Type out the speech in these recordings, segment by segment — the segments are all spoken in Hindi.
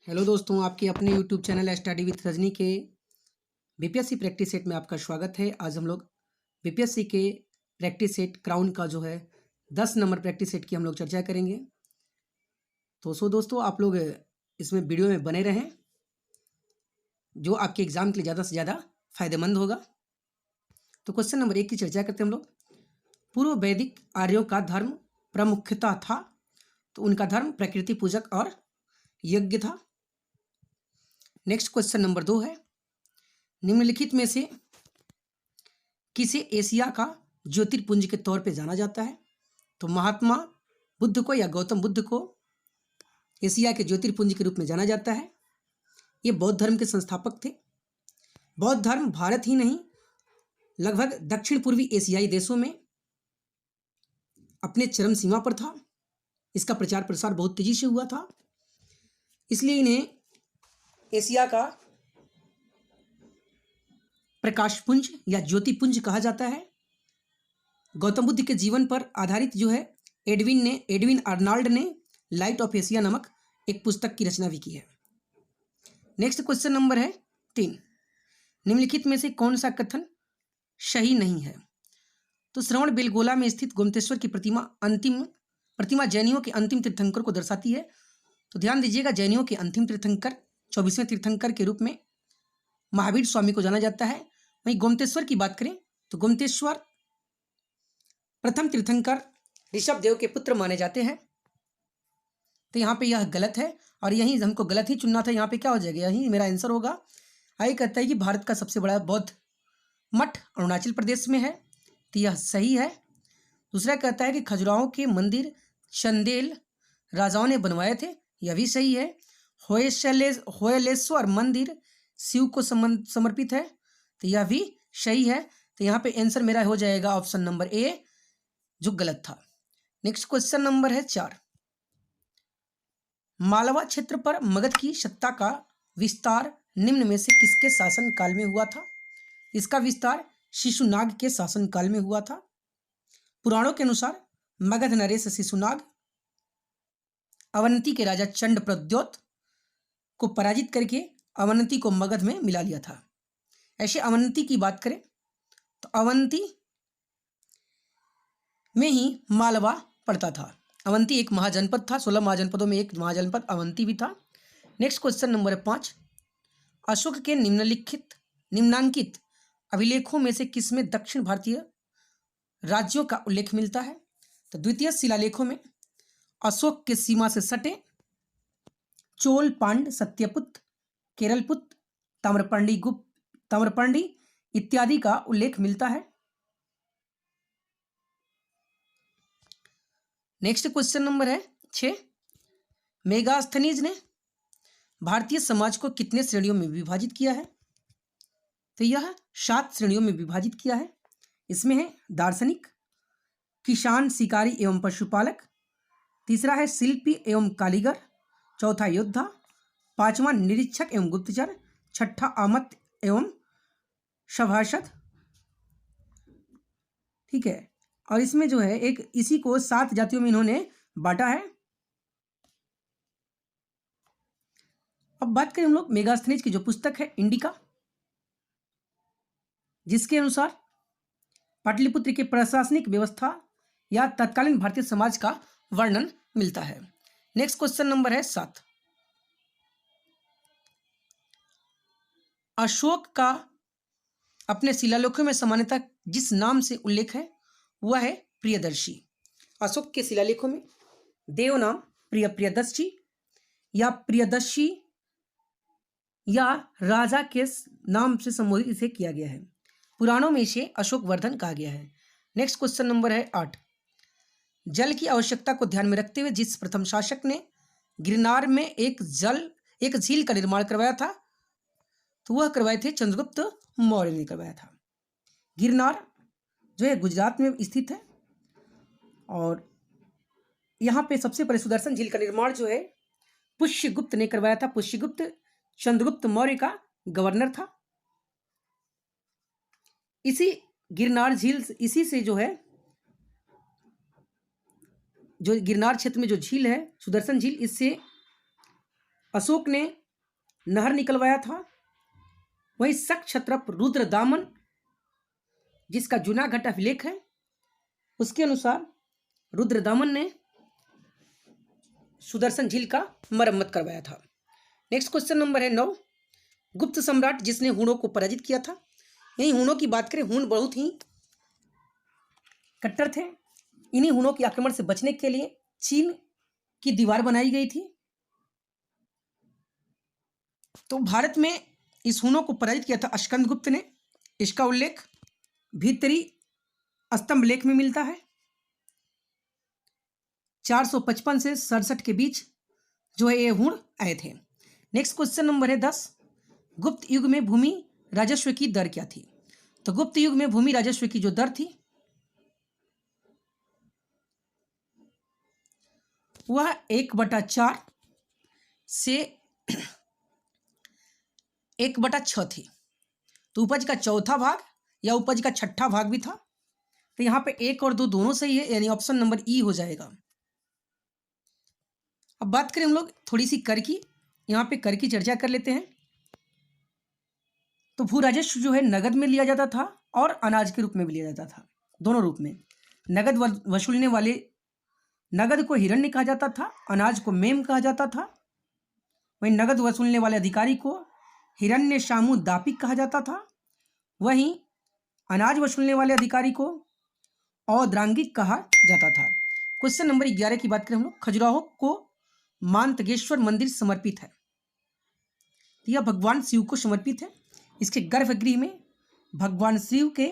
हेलो दोस्तों, आपके अपने YouTube channel study with Rajni के बीपीएससी प्रैक्टिस सेट में आपका स्वागत है। आज हम लोग बीपीएससी के प्रैक्टिस सेट क्राउन का जो है 10 नंबर प्रैक्टिस सेट की हम लोग चर्चा करेंगे। तो दोस्तों, आप लोग इसमें वीडियो में बने रहें, जो आपके एग्जाम के लिए ज़्यादा से ज़्यादा फायदेमंद होगा। तो क्वेश्चन नंबर 1 की चर्चा करते हैं हम लोग। पूर्व वैदिक आर्यों का धर्म प्रमुखता था, तो उनका धर्म प्रकृति पूजक और यज्ञ था। नेक्स्ट क्वेश्चन नंबर 2 है, निम्नलिखित में से किसे एशिया का ज्योतिर्पुंज के तौर पे जाना जाता है? तो महात्मा बुद्ध को या गौतम बुद्ध को एशिया के ज्योतिर्पुंज के रूप में जाना जाता है। ये बौद्ध धर्म के संस्थापक थे। बौद्ध धर्म भारत ही नहीं, लगभग दक्षिण पूर्वी एशियाई देशों में अपने चरम सीमा पर था। इसका प्रचार प्रसार बहुत तेजी से हुआ था, इसलिए इन्हें एशिया का प्रकाशपुंज या ज्योतिपुंज कहा जाता है। गौतम बुद्ध के जीवन पर आधारित जो है एडविन आर्नल्ड ने लाइट ऑफ एशिया नामक एक पुस्तक की रचना भी की है। नेक्स्ट क्वेश्चन नंबर है 3, निम्नलिखित में से कौन सा कथन सही नहीं है? तो श्रवण बेलगोला में स्थित गोमतेश्वर की प्रतिमा जैनियों के अंतिम तीर्थंकर को दर्शाती है। तो ध्यान दीजिएगा, जैनियों के अंतिम तीर्थंकर 24वें तीर्थंकर के रूप में महावीर स्वामी को जाना जाता है। वहीं गोमतेश्वर की बात करें तो गोमतेश्वर प्रथम तीर्थंकर ऋषभ देव के पुत्र माने जाते हैं। तो यहाँ पे यह गलत है और यहीं हमको गलत ही चुनना था। यहाँ पे क्या हो जाएगा, यही मेरा आंसर होगा। आगे कहता है कि भारत का सबसे बड़ा बौद्ध मठ अरुणाचल प्रदेश में है, तो यह सही है। दूसरा कहता है कि खजुराहो के मंदिर चंदेल राजाओं ने बनवाए थे, यह भी सही है। होयलेश्वर मंदिर शिव को समर्पित है, तो यह भी सही है। तो यहाँ पे आंसर मेरा हो जाएगा ऑप्शन नंबर ए, जो गलत था। नेक्स्ट क्वेश्चन नंबर है 4, मालवा क्षेत्र पर मगध की सत्ता का विस्तार निम्न में से किसके शासन काल में हुआ था? इसका विस्तार शिशुनाग के शासन काल में हुआ था। पुराणों के अनुसार मगध नरेश शिशुनाग अवंती के राजा चंड प्रद्योत को पराजित करके अवंती को मगध में मिला लिया था। ऐसे अवंती की बात करें तो अवंती में ही मालवा पड़ता था। अवंती एक महाजनपद था, 16 महाजनपदों में एक महाजनपद अवंती भी था। नेक्स्ट क्वेश्चन नंबर 5, अशोक के निम्नांकित अभिलेखों में से किसमें दक्षिण भारतीय राज्यों का उल्लेख मिलता है? तो द्वितीय शिलालेखों में अशोक के सीमा से सटे चोल, पांड, सत्यपुत, केरलपुत, ताम्रपर्णी इत्यादि का उल्लेख मिलता है। नेक्स्ट क्वेश्चन नंबर है 6, मेगास्थनीज ने भारतीय समाज को कितने श्रेणियों में विभाजित किया है? तो यह 7 श्रेणियों में विभाजित किया है। इसमें है दार्शनिक, किसान, शिकारी एवं पशुपालक, तीसरा है शिल्पी एवं कारीगर, चौथा योद्धा, पांचवा निरीक्षक एवं गुप्तचर, छठा आमत एवं सभासद। ठीक है, और इसमें जो है एक इसी को 7 जातियों में इन्होंने बांटा है। अब बात करें हम लोग मेगास्थनीज की जो पुस्तक है इंडिका, जिसके अनुसार पाटलिपुत्र की प्रशासनिक व्यवस्था या तत्कालीन भारतीय समाज का वर्णन मिलता है। नेक्स्ट क्वेश्चन नंबर है 7, अशोक का अपने शिलालेखों में सामान्यतः जिस नाम से उल्लेख है वह है प्रियदर्शी। अशोक के शिलालेखों में देव नाम प्रियदर्शी या प्रियदर्शी या राजा के नाम से संबोधित इसे किया गया है। पुराणों में इसे अशोक वर्धन कहा गया है। नेक्स्ट क्वेश्चन नंबर है 8, जल की आवश्यकता को ध्यान में रखते हुए जिस प्रथम शासक ने गिरनार में एक झील का निर्माण करवाया था, तो वह करवाए थे चंद्रगुप्त मौर्य ने करवाया था। गिरनार जो है गुजरात में स्थित है और यहाँ पे सबसे पहले सुदर्शन झील का निर्माण जो है पुष्यगुप्त ने करवाया था। पुष्यगुप्त चंद्रगुप्त मौर्य का गवर्नर था। इसी गिरनार झील, इसी से जो है जो गिरनार क्षेत्र में जो झील है सुदर्शन झील, इससे अशोक ने नहर निकलवाया था। वही शक क्षत्रप रुद्रदामन, जिसका जूनागढ़ अभिलेख है, उसके अनुसार रुद्रदामन ने सुदर्शन झील का मरम्मत करवाया था। नेक्स्ट क्वेश्चन नंबर है 9, गुप्त सम्राट जिसने हूणों को पराजित किया था। यही हूणों की बात करें, हूण बहुत ही कट्टर थे। इन्हीं हूणों के आक्रमण से बचने के लिए चीन की दीवार बनाई गई थी। तो भारत में इस हूणों को पराजित किया था स्कंदगुप्त ने। इसका उल्लेख भीतरी स्तंभ लेख में मिलता है। 455 से 67 के बीच जो है ये हूण आए थे। नेक्स्ट क्वेश्चन नंबर है 10, गुप्त युग में भूमि राजस्व की दर क्या थी। तो गुप्त युग में भूमि राजस्व की जो दर थी वह 1/4 से 1/6 थी। तो उपज का चौथा भाग या उपज का छठा भाग भी था। तो यहाँ पे 1 और 2 दोनों सही है, यानी ऑप्शन नंबर ई हो जाएगा। अब बात करें हम लोग थोड़ी सी कर की। यहाँ पे कर की चर्चा कर लेते हैं। तो भू राजस्व जो है नगद में लिया जाता था और अनाज के रूप में भी लिया जाता था, दोनों रूप में। नगद वसूलने वाले, नगद को हिरण्य कहा जाता था, अनाज को मेम कहा जाता था। वहीं नगद वसूलने वाले अधिकारी को हिरण्य शामु दापिक कहा जाता था। वहीं अनाज वसूलने वाले अधिकारी को औद्रांगिक कहा जाता था। क्वेश्चन नंबर 11 की बात करें हम लोग, खजुराहो को मांतगेश्वर मंदिर समर्पित है। यह भगवान शिव को समर्पित है। इसके गर्भगृह में भगवान शिव के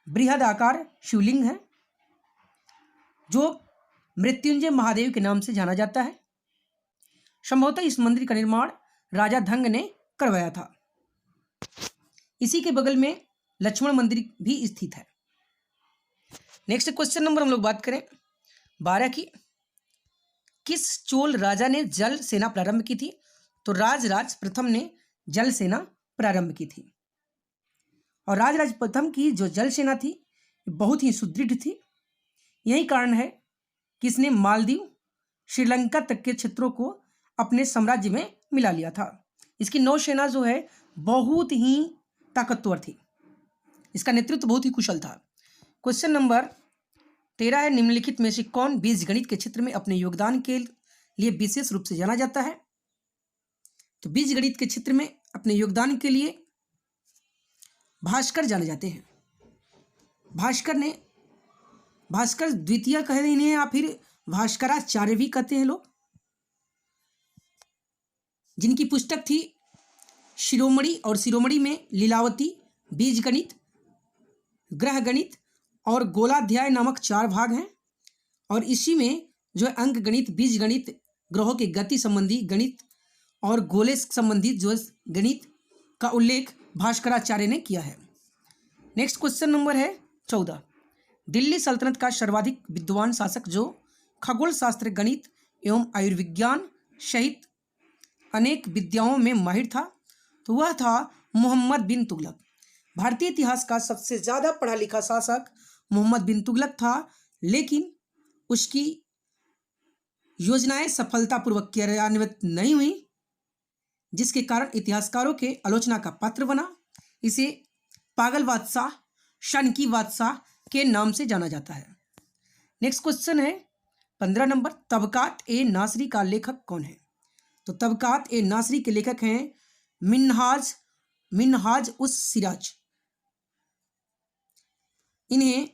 बृहद आकार शिवलिंग है, जो मृत्युंजय महादेव के नाम से जाना जाता है। संभवतः इस मंदिर का निर्माण राजा धंग ने करवाया था। इसी के बगल में लक्ष्मण मंदिर भी स्थित है। नेक्स्ट क्वेश्चन नंबर हम लोग बात करें 12 की, किस चोल राजा ने जल सेना प्रारंभ की थी। तो राजराज प्रथम ने जल सेना प्रारंभ की थी। और राजराज प्रथम की जो जल सेना थी बहुत ही सुदृढ़ थी। यही कारण है कि इसने मालदीव, श्रीलंका तक के क्षेत्रों को अपने साम्राज्य में मिला लिया था। इसकी नौसेना जो है बहुत ही ताकतवर थी। इसका नेतृत्व बहुत ही कुशल था। क्वेश्चन नंबर 13 है, निम्नलिखित में से कौन बीजगणित के क्षेत्र में अपने योगदान के लिए विशेष रूप से जाना जाता है। तो बीजगणित के क्षेत्र में अपने योगदान के लिए भास्कर जाने जाते हैं। भास्कर द्वितीय कहे इन्हें, या फिर भास्कराचार्य भी कहते हैं लोग, जिनकी पुस्तक थी शिरोमणि। और शिरोमणि में लीलावती, बीजगणित, ग्रहगणित और गोलाध्याय नामक 4 भाग हैं। और इसी में जो है अंक गणित, बीजगणित, ग्रहों के गति संबंधी गणित और गोले संबंधित जो गणित का उल्लेख भास्कराचार्य ने किया है। नेक्स्ट क्वेश्चन नंबर है 14, दिल्ली सल्तनत का सर्वाधिक विद्वान शासक जो खगोल शास्त्र, गणित एवं आयुर्विज्ञान सहित अनेक विद्याओं में माहिर था, तो वह था मोहम्मद बिन तुगलक। भारतीय इतिहास का सबसे ज़्यादा पढ़ा लिखा शासक मोहम्मद बिन तुगलक था, लेकिन उसकी योजनाएं सफलतापूर्वक क्रियान्वित नहीं हुई, जिसके कारण इतिहासकारों के आलोचना का पात्र बना। इसे पागल बादशाह, शनकी बादशाह के नाम से जाना जाता है। नेक्स्ट क्वेश्चन है 15 नंबर, तबकात ए नासरी का लेखक कौन है। तो तबकात ए नासरी के लेखक हैं मिन्हाज उस सिराज। इन्हें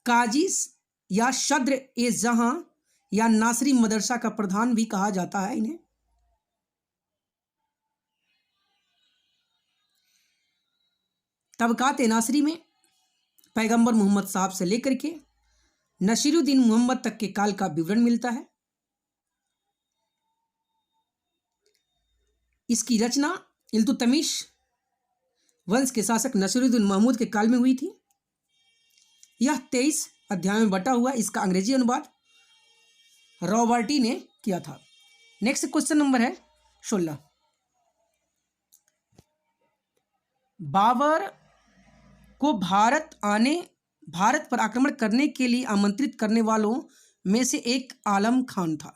काजी या शद्र ए जहां या नासरी मदरसा का प्रधान भी कहा जाता है। इन्हें तबकात ए नासरी में पैगंबर मोहम्मद साहब से लेकर के नसीरुद्दीन मोहम्मद तक के काल का विवरण मिलता है। इसकी रचना इल्तुतमिश वंश के शासक नसीरुद्दीन महमूद के काल में हुई थी। यह 23 अध्यायों में बटा हुआ। इसका अंग्रेजी अनुवाद रॉबर्टी ने किया था। नेक्स्ट क्वेश्चन नंबर है 16, बाबर को भारत पर आक्रमण करने के लिए आमंत्रित करने वालों में से एक आलम खान था।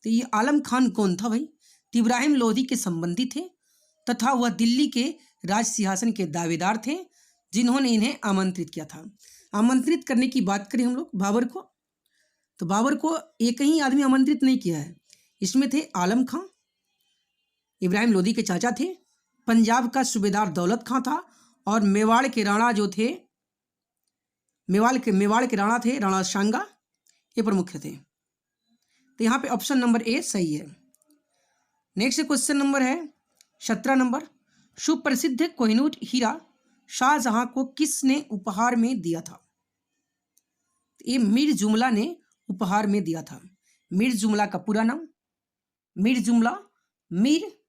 तो ये आलम खान कौन था भाई? तो इब्राहिम लोधी के संबंधी थे तथा वह दिल्ली के राज सिंहासन के दावेदार थे जिन्होंने इन्हें आमंत्रित किया था। आमंत्रित करने की बात करें हम लोग बाबर को, तो बाबर को एक ही आदमी आमंत्रित नहीं किया है, इसमें थे आलम खां, इब्राहिम लोधी के चाचा थे, पंजाब का सूबेदार दौलत खां था और मेवाड़ के राणा जो थे, मेवाड़ के राणा थे राणा सांगा, ये प्रमुख थे। तो यहाँ पे ऑप्शन नंबर ए सही है। नेक्स्ट क्वेश्चन नंबर है 17 नंबर, सुप्रसिद्ध कोहिनूर हीरा शाहजहां को किसने उपहार में दिया था? ये मीर जुमला ने उपहार में दिया था। मीर जुमला का पूरा नाम मीर जुमला मीर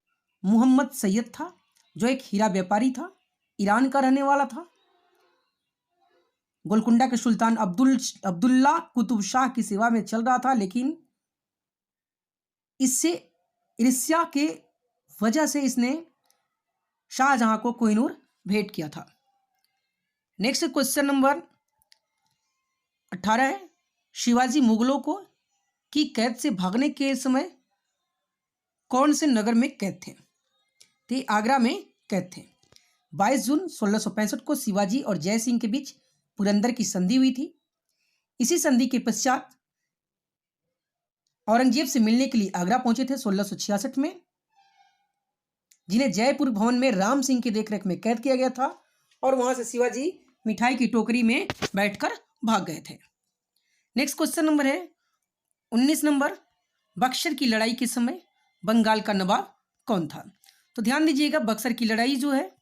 मोहम्मद सैयद था, जो एक हीरा व्यापारी था, ईरान का रहने वाला था। गोलकुंडा के सुल्तान अब्दुल्ला कुतुब शाह की सेवा में चल रहा था, लेकिन इससे ईर्ष्या के वजह से इसने शाहजहां को कोहिनूर भेंट किया था। नेक्स्ट क्वेश्चन नंबर 18 है, शिवाजी मुगलों को की कैद से भागने के समय कौन से नगर में कैद थे? तो आगरा में कैद थे। 22 जून 1665 को शिवाजी और जय सिंह के बीच पुरंदर की संधि हुई थी। इसी संधि के पश्चात औरंगजेब से मिलने के लिए आगरा पहुंचे थे 1666 में, जिन्हें जयपुर भवन में राम सिंह की देखरेख में कैद किया गया था और वहां से शिवाजी मिठाई की टोकरी में बैठकर भाग गए थे। नेक्स्ट क्वेश्चन नंबर है 19 नंबर, बक्सर की लड़ाई के समय बंगाल का नवाब कौन था? तो ध्यान दीजिएगा, बक्सर की लड़ाई जो है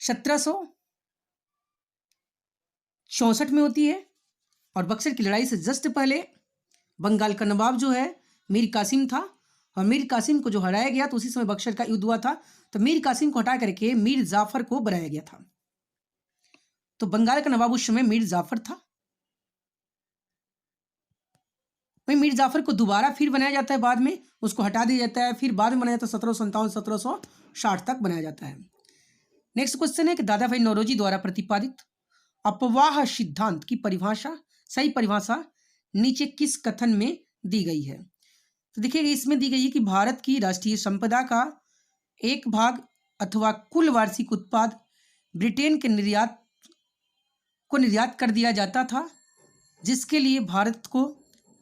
1764 में होती है और बक्सर की लड़ाई से जस्ट पहले बंगाल का नवाब जो है मीर कासिम था और मीर कासिम को जो हराया गया तो उसी समय बक्सर का युद्ध हुआ था। तो मीर कासिम को हटा करके मीर जाफर को बनाया गया था। तो बंगाल का नवाब उस समय मीर जाफर था। वही मीर जाफर को दोबारा फिर बनाया जाता है, बाद में उसको हटा दिया जाता है, फिर बाद में बनाया जाता है 1757 1760 तक बनाया जाता है। नेक्स्ट क्वेश्चन है कि दादा भाई नौरोजी द्वारा प्रतिपादित अपवाह सिद्धांत की परिभाषा, सही परिभाषा नीचे किस कथन में दी गई है? तो देखिए इसमें दी गई है कि भारत की राष्ट्रीय संपदा का एक भाग अथवा कुल वार्षिक उत्पाद ब्रिटेन के निर्यात कर दिया जाता था, जिसके लिए भारत को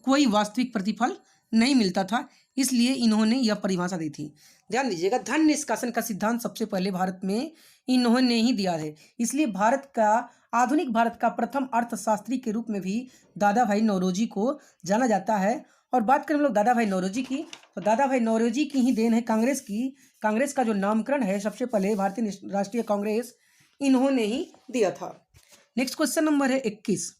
कोई वास्तविक प्रतिफल नहीं मिलता था, इसलिए इन्होंने यह परिभाषा दी थी। ध्यान दीजिएगा, धन निष्कासन का सिद्धांत सबसे पहले भारत में इन्होंने ही दिया है, इसलिए आधुनिक भारत का प्रथम अर्थशास्त्री के रूप में भी दादा भाई नौरोजी को जाना जाता है। और बात करें हम लोग दादा भाई नौरोजी की, तो दादा भाई नौरोजी की ही देन है कांग्रेस की। कांग्रेस का जो नामकरण है सबसे पहले भारतीय राष्ट्रीय कांग्रेस इन्होंने ही दिया था। नेक्स्ट क्वेश्चन नंबर है 21,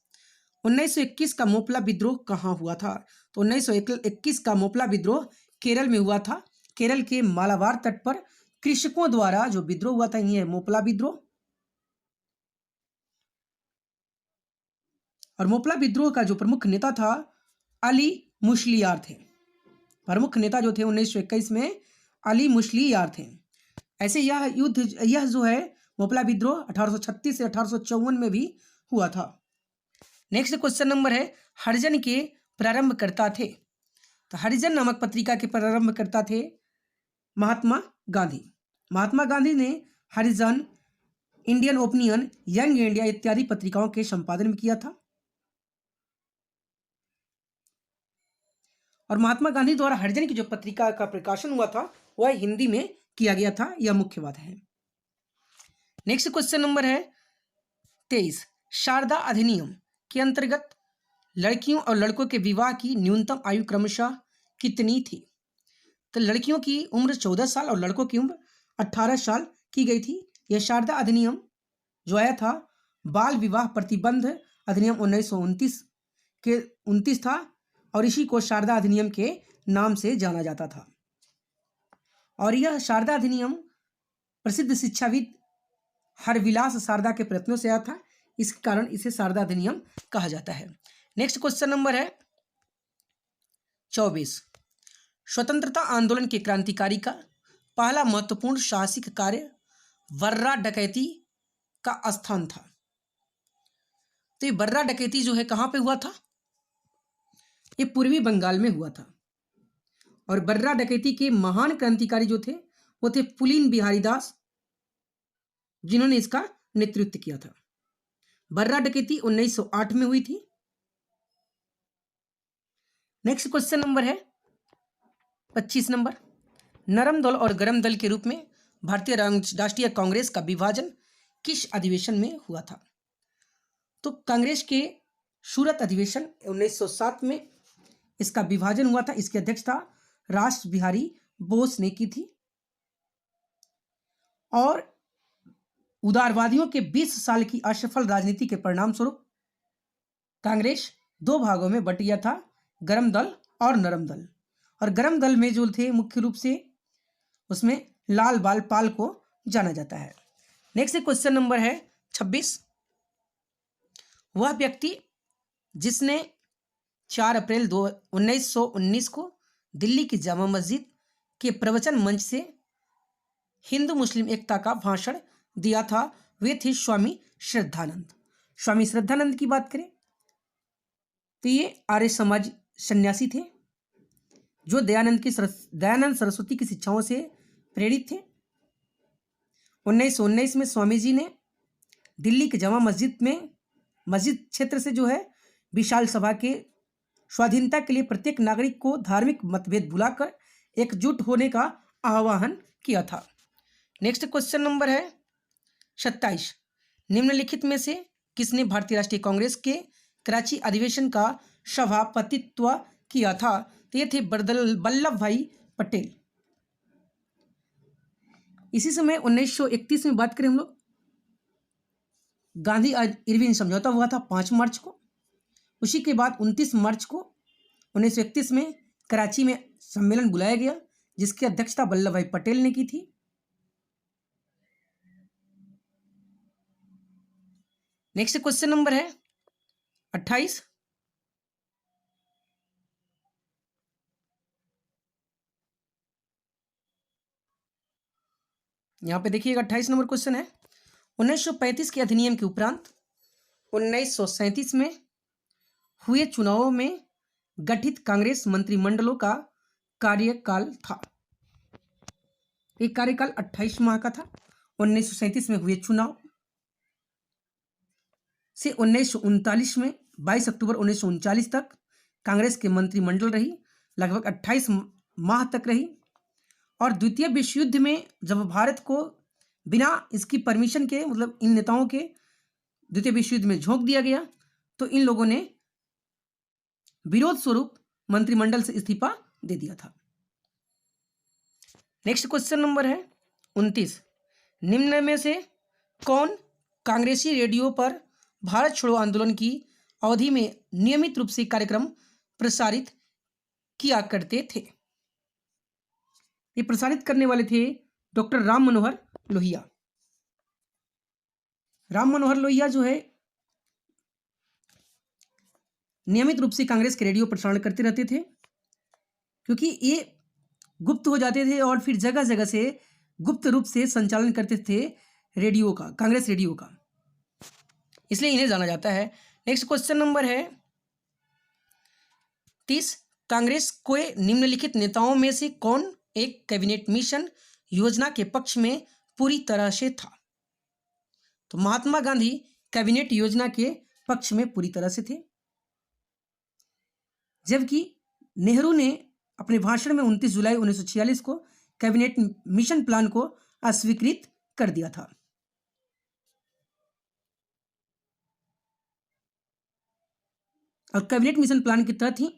1921 का मोपला विद्रोह कहाँ हुआ था? तो 1921 का मोपला विद्रोह केरल में हुआ था। केरल के मालाबार तट पर कृषकों द्वारा जो विद्रोह हुआ था, ये मोपला विद्रोह। और मोपला विद्रोह का जो प्रमुख नेता था अली मुस्लियार थे। प्रमुख नेता जो थे 1921 में अली मुस्लियार थे। ऐसे यह जो है मोपला विद्रोह 1836 से 1854 में भी हुआ था। नेक्स्ट क्वेश्चन नंबर है, हरिजन के प्रारंभकर्ता थे? तो हरिजन नामक पत्रिका के प्रारंभकर्ता थे महात्मा गांधी। महात्मा गांधी ने हरिजन, इंडियन ओपिनियन, यंग इंडिया इत्यादि पत्रिकाओं के संपादन में किया था। और महात्मा गांधी द्वारा हरिजन की जो पत्रिका का प्रकाशन हुआ था वह हिंदी में किया गया था, यह मुख्य बात है। नेक्स्ट क्वेश्चन नंबर है 23, शारदा अधिनियम के अंतर्गत लड़कियों और लड़कों के विवाह की न्यूनतम आयु क्रमशः कितनी थी? तो लड़कियों की उम्र 14 साल और लड़कों की उम्र 18 साल की गई थी। यह शारदा अधिनियम जो आया था बाल विवाह प्रतिबंध अधिनियम 1929 था और इसी को शारदा अधिनियम के नाम से जाना जाता था। और यह शारदा अधिनियम प्रसिद्ध शिक्षाविद हरविलास शारदा के प्रयत्नों से आया था, इस कारण इसे शारदा अधिनियम कहा जाता है। नेक्स्ट क्वेश्चन नंबर है 24, स्वतंत्रता आंदोलन के क्रांतिकारी का पहला महत्वपूर्ण साहसिक कार्य बर्रा डकैती का स्थान था। तो ये बर्रा डकैती जो है कहां पे हुआ था? ये पूर्वी बंगाल में हुआ था। और बर्रा डकैती के महान क्रांतिकारी जो थे वो थे पुलिन बिहारी दास, जिन्होंने इसका नेतृत्व किया था। बर्रा डकैती 1908 में हुई थी। नेक्स्ट क्वेश्चन नंबर है 25 नंबर। नरम दल और गरम दल के रूप में भारतीय राष्ट्रीय कांग्रेस का विभाजन किस अधिवेशन में हुआ था? तो कांग्रेस के सूरत अधिवेशन 1907 में इसका विभाजन हुआ था। इसकी अध्यक्षता रास बिहारी बोस ने की थी। और उदारवादियों के 20 साल की असफल राजनीति के परिणाम स्वरूप कांग्रेस दो भागों में बट गया था, गरम दल और नरम दल। और गरम दल में जो थे मुख्य रूप से उसमें लाल बाल पाल को जाना जाता है। नेक्स्ट क्वेश्चन नंबर है 26। वह व्यक्ति जिसने 4 अप्रैल 1919 को दिल्ली की जामा मस्जिद के प्रवचन मंच से हिंदू मुस्लिम एकता का भाषण दिया था, वे थे स्वामी श्रद्धानंद। स्वामी श्रद्धानंद की बात करें तो ये आर्य समाज सन्यासी थे जो दयानंद सरस्वती की शिक्षाओं से प्रेरित थे। 1919 में स्वामी जी ने दिल्ली के जामा मस्जिद क्षेत्र से जो है विशाल सभा के स्वाधीनता के लिए प्रत्येक नागरिक को धार्मिक मतभेद भुलाकर एकजुट होने का आह्वान किया था। नेक्स्ट क्वेश्चन नंबर है 27। निम्नलिखित में से किसने भारतीय राष्ट्रीय कांग्रेस के कराची अधिवेशन का सभापतित्व किया था? तो ये थे वल्लभ भाई पटेल। इसी समय 1931 में बात करें हम लोग, गांधी इरविन समझौता हुआ था 5 मार्च को। उसी के बाद 29 मार्च को 1931 में कराची में सम्मेलन बुलाया गया जिसकी अध्यक्षता वल्लभ भाई पटेल ने की थी। नेक्स्ट क्वेश्चन नंबर है 28। यहां पे देखिएगा 28 नंबर क्वेश्चन है 1935 के अधिनियम के उपरांत 1937 में हुए चुनावों में गठित कांग्रेस मंत्रिमंडलों का कार्यकाल था। एक कार्यकाल 28 माह का था। 1937 में हुए चुनाव से 1939 में 22 अक्टूबर 1939 तक कांग्रेस के मंत्रिमंडल रही, लगभग 28 माह तक रही। और द्वितीय विश्व युद्ध में जब भारत को बिना इसकी परमिशन के, मतलब इन नेताओं के द्वितीय विश्व युद्ध में झोंक दिया गया, तो इन लोगों ने विरोध स्वरूप मंत्रिमंडल से इस्तीफा दे दिया था। नेक्स्ट क्वेश्चन नंबर है 29। निम्न में से कौन कांग्रेसी रेडियो पर भारत छोड़ो आंदोलन की अवधि में नियमित रूप से कार्यक्रम प्रसारित किया करते थे? ये प्रसारित करने वाले थे डॉक्टर राम मनोहर लोहिया। राम मनोहर लोहिया जो है नियमित रूप से कांग्रेस के रेडियो प्रसारण करते रहते थे, क्योंकि ये गुप्त हो जाते थे और फिर जगह जगह से गुप्त रूप से संचालन करते थे रेडियो का, कांग्रेस रेडियो का, इसलिए इन्हें जाना जाता है। नेक्स्ट क्वेश्चन नंबर है 30। कांग्रेस के निम्नलिखित नेताओं में से कौन एक कैबिनेट मिशन योजना के पक्ष में पूरी तरह से था? तो महात्मा गांधी कैबिनेट योजना के पक्ष में पूरी तरह से थे, जबकि नेहरू ने अपने भाषण में 29 जुलाई 1946 को कैबिनेट मिशन प्लान को अस्वीकृत कर दिया था। और कैबिनेट मिशन प्लान के तहत ही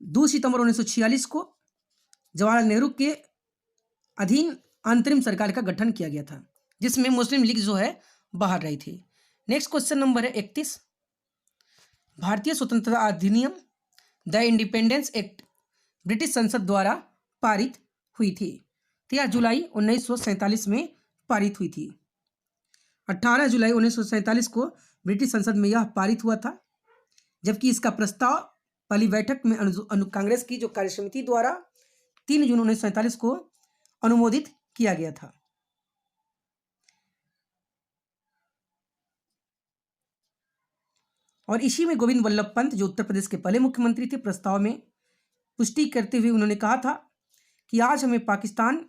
2 सितंबर 1946 को जवाहरलाल नेहरू के अधीन अंतरिम सरकार का गठन किया गया था, जिसमें मुस्लिम लीग जो है बाहर रही थी। नेक्स्ट क्वेश्चन नंबर है 31। भारतीय स्वतंत्रता अधिनियम द इंडिपेंडेंस एक्ट ब्रिटिश संसद द्वारा पारित हुई थी। 13 जुलाई 1947 में पारित हुई थी। 18 जुलाई 1947 को ब्रिटिश संसद में यह पारित हुआ था, जबकि इसका प्रस्ताव पहली बैठक में कांग्रेस की जो कार्यसमिति द्वारा 3 जून 1947 को अनुमोदित किया गया था। और इसी में गोविंद वल्लभ पंत जो उत्तर प्रदेश के पहले मुख्यमंत्री थे, प्रस्ताव में पुष्टि करते हुए उन्होंने कहा था कि आज हमें पाकिस्तान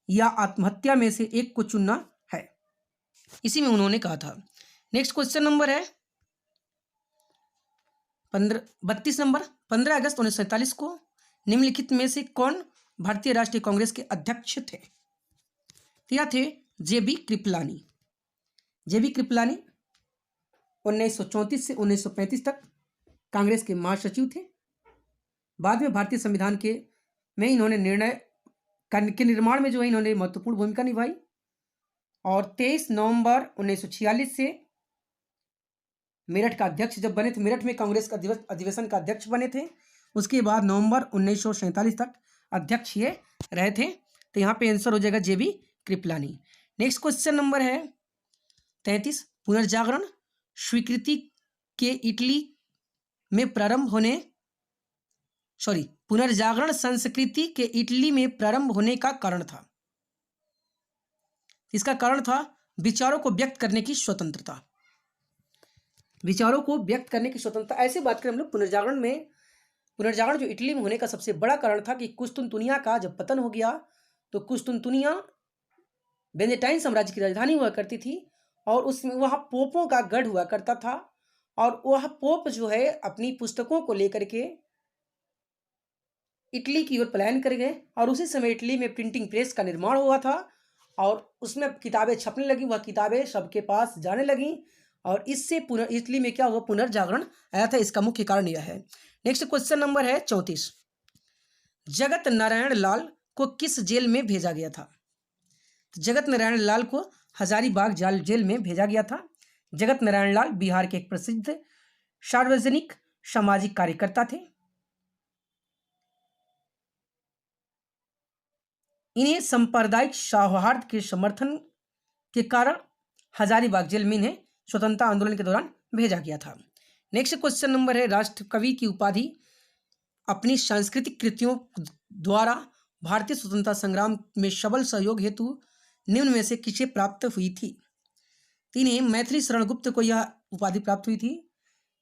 या आत्महत्या में से एक को चुनना है। इसी में उन्होंने कहा था। नेक्स्ट क्वेश्चन नंबर है 32 नंबर। 15 अगस्त 1947 को निम्नलिखित में से कौन भारतीय राष्ट्रीय कांग्रेस के अध्यक्ष थे? तो यह थे जेबी कृपलानी। जेबी कृपलानी 1934 से 1935 तक कांग्रेस के महासचिव थे। बाद में भारतीय संविधान के में इन्होंने निर्णय के निर्माण में जो है इन्होंने महत्वपूर्ण भूमिका निभाई और 23 नवंबर 1946 से मेरठ का अध्यक्ष जब बने थे, मेरठ में कांग्रेस का अधिवेशन का अध्यक्ष बने थे। उसके बाद नवंबर 1947 तक अध्यक्ष ये रहे थे। तो यहाँ पे आंसर हो जाएगा जेबी कृपलानी। नेक्स्ट क्वेश्चन नंबर है 33। पुनर्जागरण स्वीकृति के इटली में प्रारंभ होने पुनर्जागरण संस्कृति के इटली में प्रारंभ होने का कारण था। इसका कारण था विचारों को व्यक्त करने की स्वतंत्रता। विचारों को व्यक्त करने की स्वतंत्रता। ऐसे बात करें हम लोग पुनर्जागरण जो इटली में होने का सबसे बड़ा कारण था कि कुस्तुनतुनिया का जब पतन हो गया तो कुस्तुनतुनिया बेनेटाइन साम्राज्य की राजधानी हुआ करती थी और उसमें वहाँ पोपों का गढ़ हुआ करता था और वह पोप जो है अपनी पुस्तकों को लेकर के इटली की ओर पलायन कर गए और उसी समय इटली में प्रिंटिंग प्रेस का निर्माण हुआ था और उसमें किताबें छपने लगी। वह किताबें सबके पास जाने लगी और इससे इटली में क्या हुआ, पुनर्जागरण आया था। इसका मुख्य कारण यह है। नेक्स्ट क्वेश्चन नंबर है 34। जगत नारायण लाल को किस जेल में भेजा गया था? जगत नारायण लाल को हजारीबाग जेल में भेजा गया था। जगत नारायण लाल बिहार के एक प्रसिद्ध सार्वजनिक सामाजिक कार्यकर्ता थे। इन्हें सांप्रदायिक सौहार्द के समर्थन के कारण हजारीबाग जेल में इन्हें स्वतंत्रता आंदोलन के दौरान भेजा गया था। नेक्स्ट क्वेश्चन नंबर है राष्ट्र कवि की उपाधि अपनी सांस्कृतिक कृतियों द्वारा भारतीय स्वतंत्रता संग्राम में सबल सहयोग हेतु निम्न में से किसे प्राप्त हुई थी? इन्हें मैथिली शरण गुप्त को यह उपाधि प्राप्त हुई थी।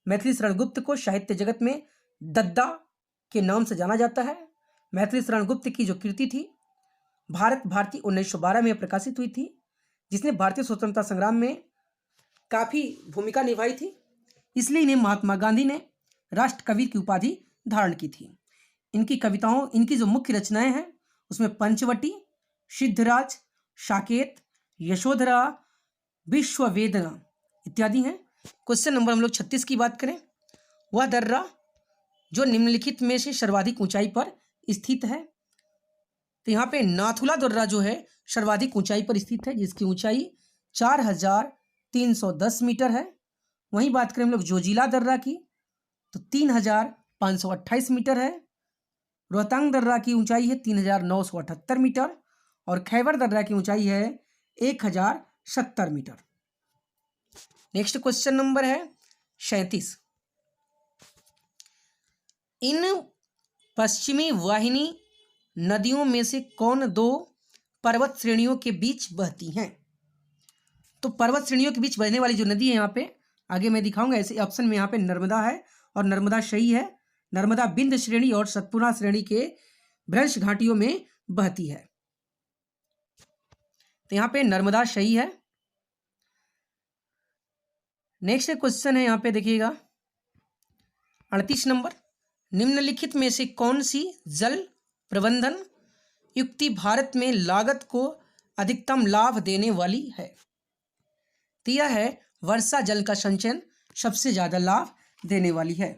मैथिली शरण गुप्त को साहित्य जगत में दद्दा के नाम से जाना जाता है। मैथिली शरण गुप्त की जो कृति थी भारत भारती 1912 में प्रकाशित हुई थी, जिसने भारतीय स्वतंत्रता संग्राम में काफ़ी भूमिका निभाई थी। इसलिए इन्हें महात्मा गांधी ने राष्ट्र कवि की उपाधि धारण की थी। इनकी जो मुख्य रचनाएं हैं उसमें पंचवटी, सिद्धराज, साकेत, यशोधरा, विश्ववेदना इत्यादि हैं। क्वेश्चन नंबर हम लोग 36 की बात करें। वह दर्रा जो निम्नलिखित में से सर्वाधिक ऊंचाई पर स्थित है? तो यहाँ पे नाथुला दर्रा जो है सर्वाधिक ऊंचाई पर स्थित है, जिसकी ऊंचाई 4310 मीटर है। वहीं बात करें हम लोग जोजिला दर्रा की तो 3528 मीटर है। रोहतांग दर्रा की ऊंचाई है 3978 मीटर और खैबर दर्रा की ऊंचाई है 1070 मीटर। नेक्स्ट क्वेश्चन नंबर है 37। इन पश्चिमी वाहिनी नदियों में से कौन दो पर्वत श्रेणियों के बीच बहती हैं? तो पर्वत श्रेणियों के बीच बहने वाली जो नदी है यहाँ पे आगे मैं दिखाऊंगा। ऐसे ऑप्शन में यहाँ पे नर्मदा है और नर्मदा सही है। नर्मदा बिंद श्रेणी और सतपुड़ा श्रेणी के भ्रंश घाटियों में बहती है। तो यहाँ पे नर्मदा सही है। नेक्स्ट क्वेश्चन है यहाँ पे देखिएगा 38 नंबर। निम्नलिखित में से कौन सी जल प्रबंधन युक्ति भारत में लागत को अधिकतम लाभ देने वाली है? तो यह है वर्षा जल का संचयन सबसे ज्यादा लाभ देने वाली है।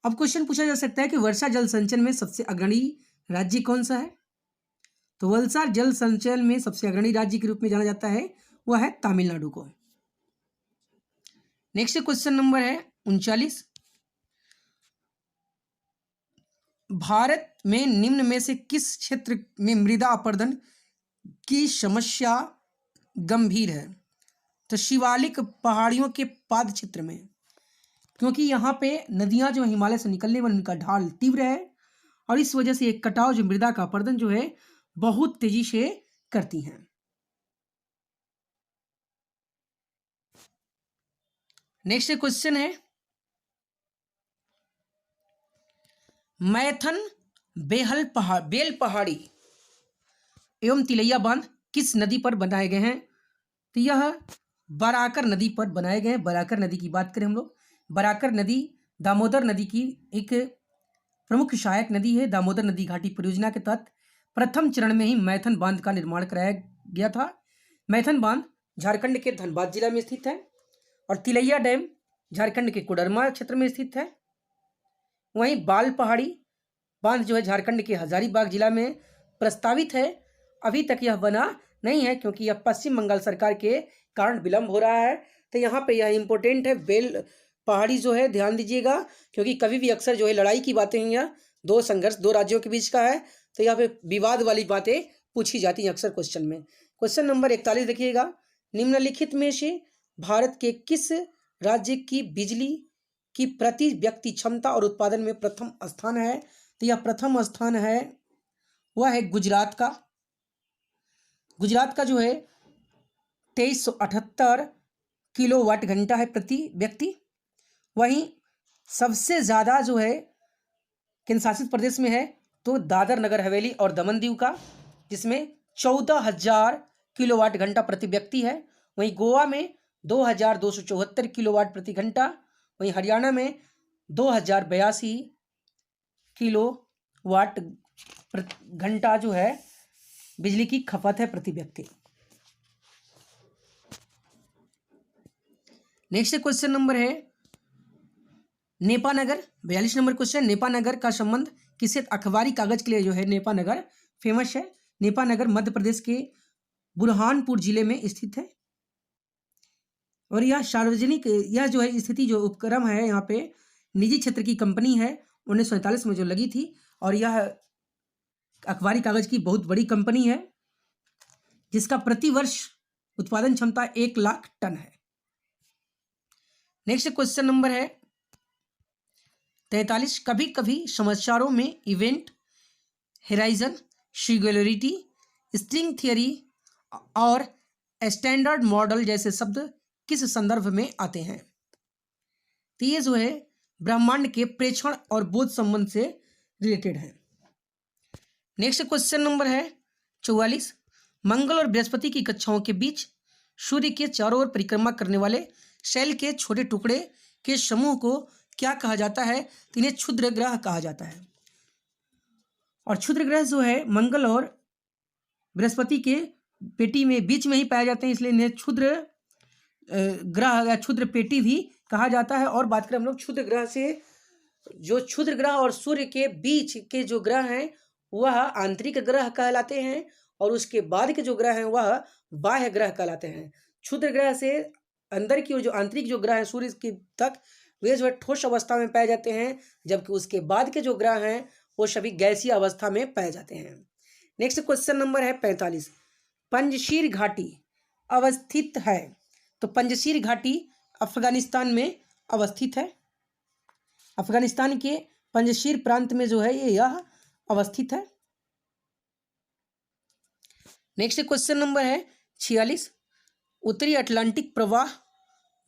अब क्वेश्चन पूछा जा सकता है कि वर्षा जल संचयन में सबसे अग्रणी राज्य कौन सा है? तो वर्षा जल संचयन में सबसे अग्रणी राज्य के रूप में जाना जाता है वह है तमिलनाडु को। नेक्स्ट क्वेश्चन नंबर है 39। भारत में निम्न में से किस क्षेत्र में मृदा अपरदन की समस्या गंभीर है? तो शिवालिक पहाड़ियों के पाद क्षेत्र में, क्योंकि यहाँ पे नदियां जो हिमालय से निकलने वाली उनका ढाल तीव्र है और इस वजह से एक कटाव जो मृदा का अपरदन जो है बहुत तेजी से करती हैं। नेक्स्ट क्वेश्चन है मैथन बेल पहाड़ी एवं तिलैया बांध किस नदी पर बनाए गए हैं? तो यह बराकर नदी पर बनाए गए हैं। बराकर नदी की बात करें हम लोग, बराकर नदी दामोदर नदी की एक प्रमुख सहायक नदी है। दामोदर नदी घाटी परियोजना के तहत प्रथम चरण में ही मैथन बांध का निर्माण कराया गया था। मैथन बांध झारखंड के धनबाद जिला में स्थित है और तिलैया डैम झारखंड के कोडरमा क्षेत्र में स्थित है। वहीं बाल पहाड़ी बांध जो है झारखंड के हजारीबाग जिला में प्रस्तावित है। अभी तक यह बना नहीं है क्योंकि यह पश्चिम बंगाल सरकार के कारण विलंब हो रहा है। तो यहाँ पे यह इंपॉर्टेंट है, बेल पहाड़ी जो है ध्यान दीजिएगा, क्योंकि कभी भी अक्सर जो है लड़ाई की बातें हैं, यह दो संघर्ष दो राज्यों के बीच का है, तो यहाँ पे विवाद वाली बातें पूछी जाती हैं अक्सर क्वेश्चन में। क्वेश्चन नंबर 41 देखिएगा, निम्नलिखित में से भारत के किस राज्य की बिजली की प्रति व्यक्ति क्षमता और उत्पादन में प्रथम स्थान है? तो यह प्रथम स्थान है वह है गुजरात का। गुजरात का जो है 2378 किलोवाट घंटा है प्रति व्यक्ति। वहीं सबसे ज़्यादा जो है केंद्र शासित प्रदेश में है तो दादर नगर हवेली और दमन दीव का, जिसमें 14,000 किलोवाट घंटा प्रति व्यक्ति है। वहीं गोवा में 2,274 किलोवाट प्रति घंटा। वहीं हरियाणा में 2,082 किलोवाट घंटा जो है बिजली की खपत है प्रति व्यक्ति। नेक्स्ट क्वेश्चन नंबर है नेपानगर, 42 नंबर क्वेश्चन। नेपानगर का संबंध किससे? अखबारी कागज के लिए जो है नेपानगर फेमस है। नेपानगर मध्य प्रदेश के बुरहानपुर जिले में स्थित है और यह सार्वजनिक, यह जो है स्थिति जो उपक्रम है यहाँ पे निजी क्षेत्र की कंपनी है 1947 में जो लगी थी और यह अखबारी कागज की बहुत बड़ी कंपनी है जिसका प्रतिवर्ष उत्पादन क्षमता 1 लाख टन है। नेक्स्ट क्वेश्चन नंबर है 43, कभी कभी समाचारों में इवेंट हेराइजन, सिंगुलैरिटी, स्ट्रिंग थियरी और स्टैंडर्ड मॉडल जैसे शब्द किस संदर्भ में आते हैं? तो ये जो है ब्रह्मांड के प्रेक्षण और बोध संबंध से रिलेटेड है। नेक्स्ट क्वेश्चन नंबर है 44, मंगल और बृहस्पति की कक्षाओं के बीच सूर्य के चारों ओर परिक्रमा करने वाले सेल के छोटे टुकड़े के समूह को क्या कहा जाता है? तो इन्हें क्षुद्र ग्रह कहा जाता है। और क्षुद्र ग्रह जो है मंगल और बृहस्पति के पेटी में बीच में ही पाए जाते हैं, इसलिए इन्हें क्षुद्र ग्रह या क्षुद्र पेटी भी कहा जाता है। और बात करें हम लोग क्षुद्र ग्रह से, जो क्षुद्र ग्रह और सूर्य के बीच के जो ग्रह हैं वह आंतरिक ग्रह कहलाते हैं और उसके बाद के जो ग्रह हैं वह बाह्य ग्रह कहलाते हैं। क्षुद्र ग्रह से अंदर की ओर जो आंतरिक जो ग्रह है सूर्य के तक वे जो है ठोस अवस्था में पाए जाते हैं, जबकि उसके बाद के जो ग्रह हैं वो सभी गैसीय अवस्था में पाए जाते हैं। नेक्स्ट क्वेश्चन नंबर है 45, पंजशीर घाटी अवस्थित है? तो पंजशीर घाटी अफगानिस्तान में अवस्थित है। अफगानिस्तान के पंजशीर प्रांत में जो है यह अवस्थित है। नेक्स्ट क्वेश्चन नंबर है 46, उत्तरी अटलांटिक प्रवाह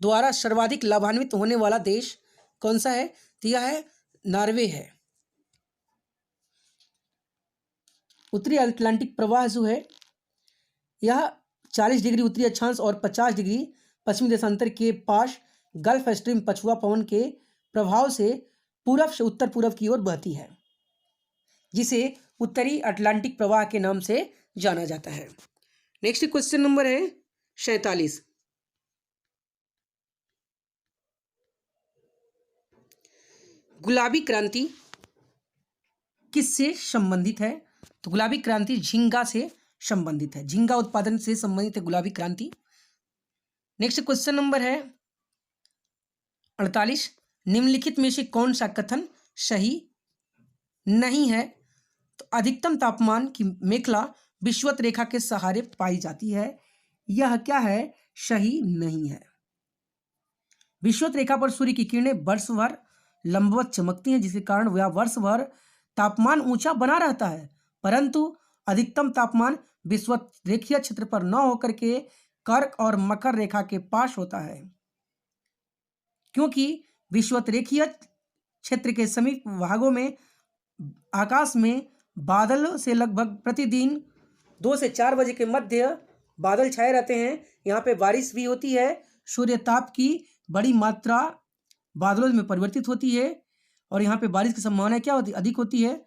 द्वारा सर्वाधिक लाभान्वित होने वाला देश कौन सा है? तो यह है नॉर्वे है। उत्तरी अटलांटिक प्रवाह जो है यह 40 डिग्री उत्तरी अक्षांश और 50 डिग्री पश्चिमी देशांतर के पास गल्फ स्ट्रीम पछुआ पवन के प्रभाव से पूरब से उत्तर पूरब की ओर बहती है, जिसे उत्तरी अटलांटिक प्रवाह के नाम से जाना जाता है। नेक्स्ट क्वेश्चन नंबर है 47, गुलाबी क्रांति किससे संबंधित है? तो गुलाबी क्रांति झींगा से संबंधित है। झींगा उत्पादन से संबंधित है गुलाबी क्रांति। नेक्स्ट क्वेश्चन नंबर है 48, निम्नलिखित में से कौन सा कथन सही नहीं है? तो अधिकतम तापमान की मेखला विषुवत रेखा के सहारे पाई जाती है, यह क्या है? सही नहीं है। विषुवत रेखा पर सूर्य की किरणें वर्ष भर लंबवत चमकती हैं, जिसके कारण वह वर्ष भर तापमान ऊंचा बना रहता है, परंतु अधिकतम तापमान विषुवत रेखीय क्षेत्र पर न होकर के कर्क और मकर रेखा के पास होता है। क्योंकि विषुवतरेखीय क्षेत्र के समीप भागों में आकाश में बादलों से लगभग प्रतिदिन 2 से 4 बजे के मध्य बादल छाए रहते हैं। यहाँ पे बारिश भी होती है। सूर्य ताप की बड़ी मात्रा बादलों में परिवर्तित होती है और यहाँ पे बारिश की संभावना क्या होती है? अधिक होती है।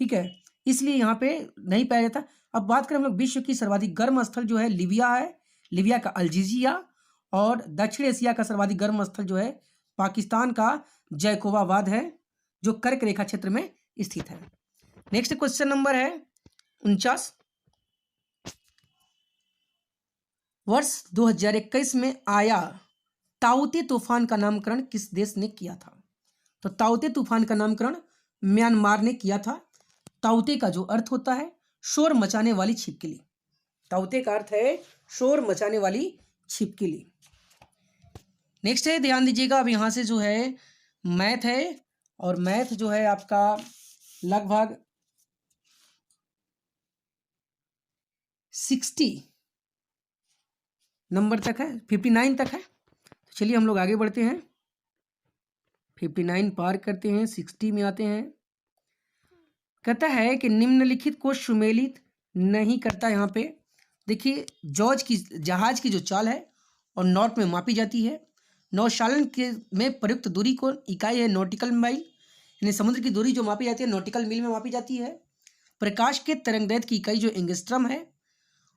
ठीक है, इसलिए यहाँ पे नहीं पाया जाता। अब बात करें हम लोग विश्व की सर्वाधिक गर्म स्थल जो है लीबिया है, लीबिया का अल्जीजिया, और दक्षिण एशिया का सर्वाधिक गर्म स्थल जो है पाकिस्तान का जैकोबाबाद है, जो कर्क रेखा क्षेत्र में स्थित है। नेक्स्ट क्वेश्चन नंबर है 49। वर्ष 2021 में आया ताउते तूफान का नामकरण किस देश ने किया था? तो ताउते तूफान का नामकरण म्यांमार ने किया था। ताउते का जो अर्थ होता है शोर मचाने वाली छिपकली। ताउते का अर्थ है शोर मचाने वाली छिपकली। नेक्स्ट है, ध्यान दीजिएगा, अब यहाँ से जो है मैथ है, और मैथ जो है आपका लगभग 60 नंबर तक है, 59 तक है। तो चलिए हम लोग आगे बढ़ते हैं, 59 पार करते हैं, 60 में आते हैं। कहता है कि निम्नलिखित को सुमेलित नहीं करता। यहाँ पे देखिए, जहाज की जो चाल है और नॉट में मापी जाती है। नौचालन के में प्रयुक्त दूरी को इकाई है नॉटिकल माइल, यानी समुद्र की दूरी जो मापी जाती है नॉटिकल मील में मापी जाती है। प्रकाश के तरंगदैर्घ्य की इकाई जो एंगस्ट्रम है,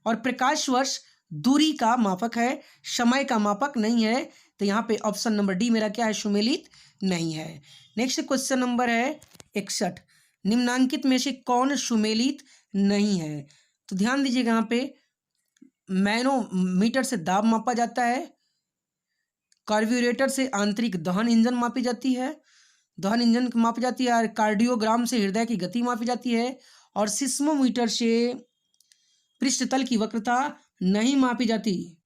और प्रकाश वर्ष दूरी का मापक है, समय का मापक नहीं है। तो यहाँ पे ऑप्शन नंबर डी मेरा क्या है? सुमेलित नहीं है। नेक्स्ट क्वेश्चन नंबर है 61। निम्नांकित में से कौन सुमेलित नहीं है? तो ध्यान दीजिएगा, यहाँ पे मैनोमीटर से दाब मापा जाता है, कार्ब्यूरेटर से आंतरिक दहन इंजन मापी जाती है, दहन इंजन मापी जाती है, और कार्डियोग्राम से हृदय की गति मापी जाती है, और सिस्मोमीटर से पृष्ठतल की वक्रता नहीं मापी जाती।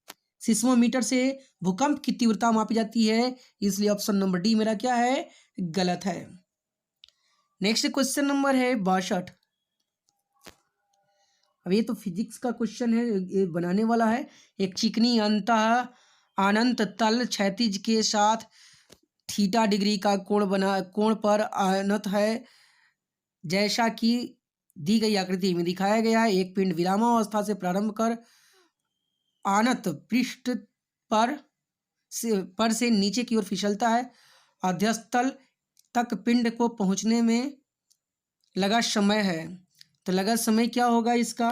सिस्मोमीटर से भूकंप की तीव्रता मापी जाती है, इसलिए ऑप्शन नंबर डी मेरा क्या है? गलत है। नेक्स्ट क्वेश्चन नंबर है 62। अब ये तो फिजिक्स का क्वेश्चन है, ये बनाने वाला है। एक चिकनी अंतः अनंत तल क्षैतिज के साथ थीटा डिग्री का कोण पर आनत है, जैसा कि दी गई आकृति में दिखाया गया है। एक पिंड विरामावस्था से प्रारंभ कर आनत पृष्ठ पर से नीचे की ओर फिसलता है। अध्यस्तल तक पिंड को पहुंचने में लगा समय है। तो लगा समय क्या होगा इसका?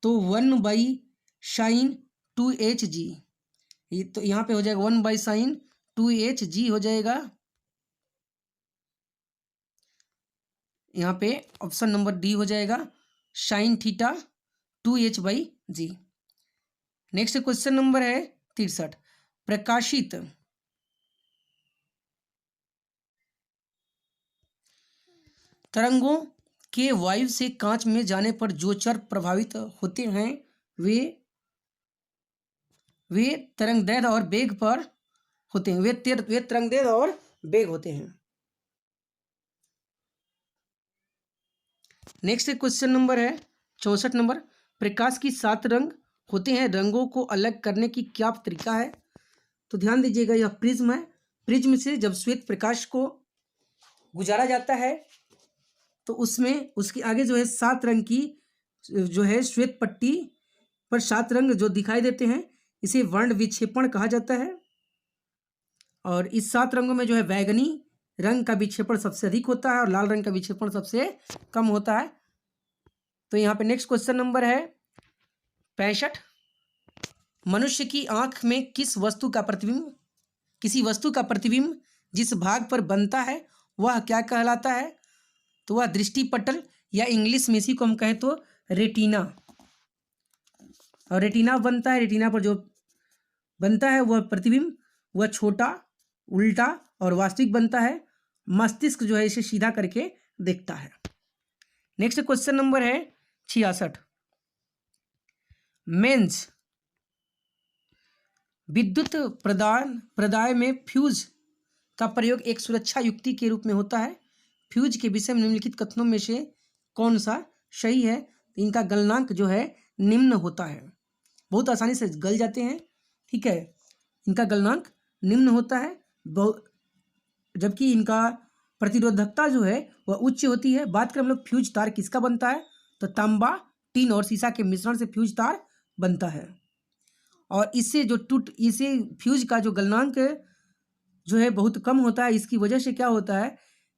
तो 1/sin2hg। तो यहाँ पे हो जाएगा 1/sin2hg हो जाएगा। यहाँ पे ऑप्शन नंबर डी हो जाएगा, sin theta 2h/g। Next question number है 63। प्रकाशित तरंगों के वायु से कांच में जाने पर जो चर प्रभावित होते हैं वे तरंगदैर्घ्य और वेग पर होते हैं। वे तरंगदैर्घ्य और वेग होते हैं। नेक्स्ट क्वेश्चन नंबर है 64 नंबर। प्रकाश की 7 रंग होते हैं, रंगों को अलग करने की क्या तरीका है? तो ध्यान दीजिएगा, यह प्रिज्म है। प्रिज्म से जब श्वेत प्रकाश को गुजारा जाता है तो उसमें उसके आगे जो है 7 रंग की जो है श्वेत पट्टी पर 7 रंग जो दिखाई देते हैं, इसे वर्ण विक्षेपण कहा जाता है। और इस 7 रंगों में जो है बैगनी रंग का विक्षेपण सबसे अधिक होता है और लाल रंग का विक्षेपण सबसे कम होता है। तो यहाँ पे नेक्स्ट क्वेश्चन नंबर है 65। मनुष्य की आंख में किसी वस्तु का प्रतिबिंब जिस भाग पर बनता है वह क्या कहलाता है? तो वह दृष्टिपटल, या इंग्लिश में इसी को हम कहें तो रेटिना। और रेटिना बनता है, रेटिना पर जो बनता है वह प्रतिबिंब वह छोटा, उल्टा और वास्तविक बनता है। मस्तिष्क जो है इसे सीधा करके देखता है। नेक्स्ट क्वेश्चन नंबर है 66। मेंस विद्युत प्रदाय में फ्यूज का प्रयोग एक सुरक्षा युक्ति के रूप में होता है। फ्यूज के विषय में निम्नलिखित कथनों में से कौन सा सही है? इनका गलनांक जो है निम्न होता है, बहुत आसानी से गल जाते हैं। ठीक है, इनका गलनांक निम्न होता है। जबकि इनका प्रतिरोधकता जो है वह उच्च होती है। बात करें हम लोग फ्यूज तार किसका बनता है, तो तांबा, टीन और सीसा के मिश्रण से फ्यूज तार बनता है। और इसे फ्यूज का जो गलनांक जो है बहुत कम होता है। इसकी वजह से क्या होता है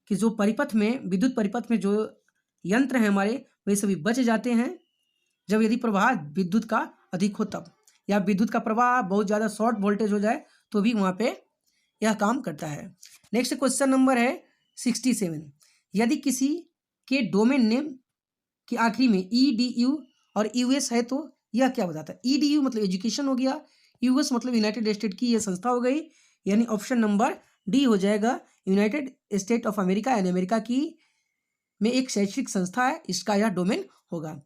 कि जो परिपथ में, विद्युत परिपथ में जो यंत्र हैं हमारे, वे सभी बच जाते हैं जब यदि प्रवाह विद्युत का अधिक हो तब, या विद्युत का प्रवाह बहुत ज़्यादा शॉर्ट वोल्टेज हो जाए तो भी वहाँ पे यह काम करता है। नेक्स्ट क्वेश्चन नंबर है 67। यदि किसी के डोमेन नेम के आखिरी में EDU और US है तो यह क्या बताता है। EDU मतलब एजुकेशन हो गया, US मतलब यूनाइटेड स्टेट की यह संस्था हो गई, यानी ऑप्शन नंबर डी हो जाएगा, यूनाइटेड स्टेट ऑफ अमेरिका, यानी अमेरिका की में एक शैक्षिक संस्था है, इसका यह डोमेन होगा।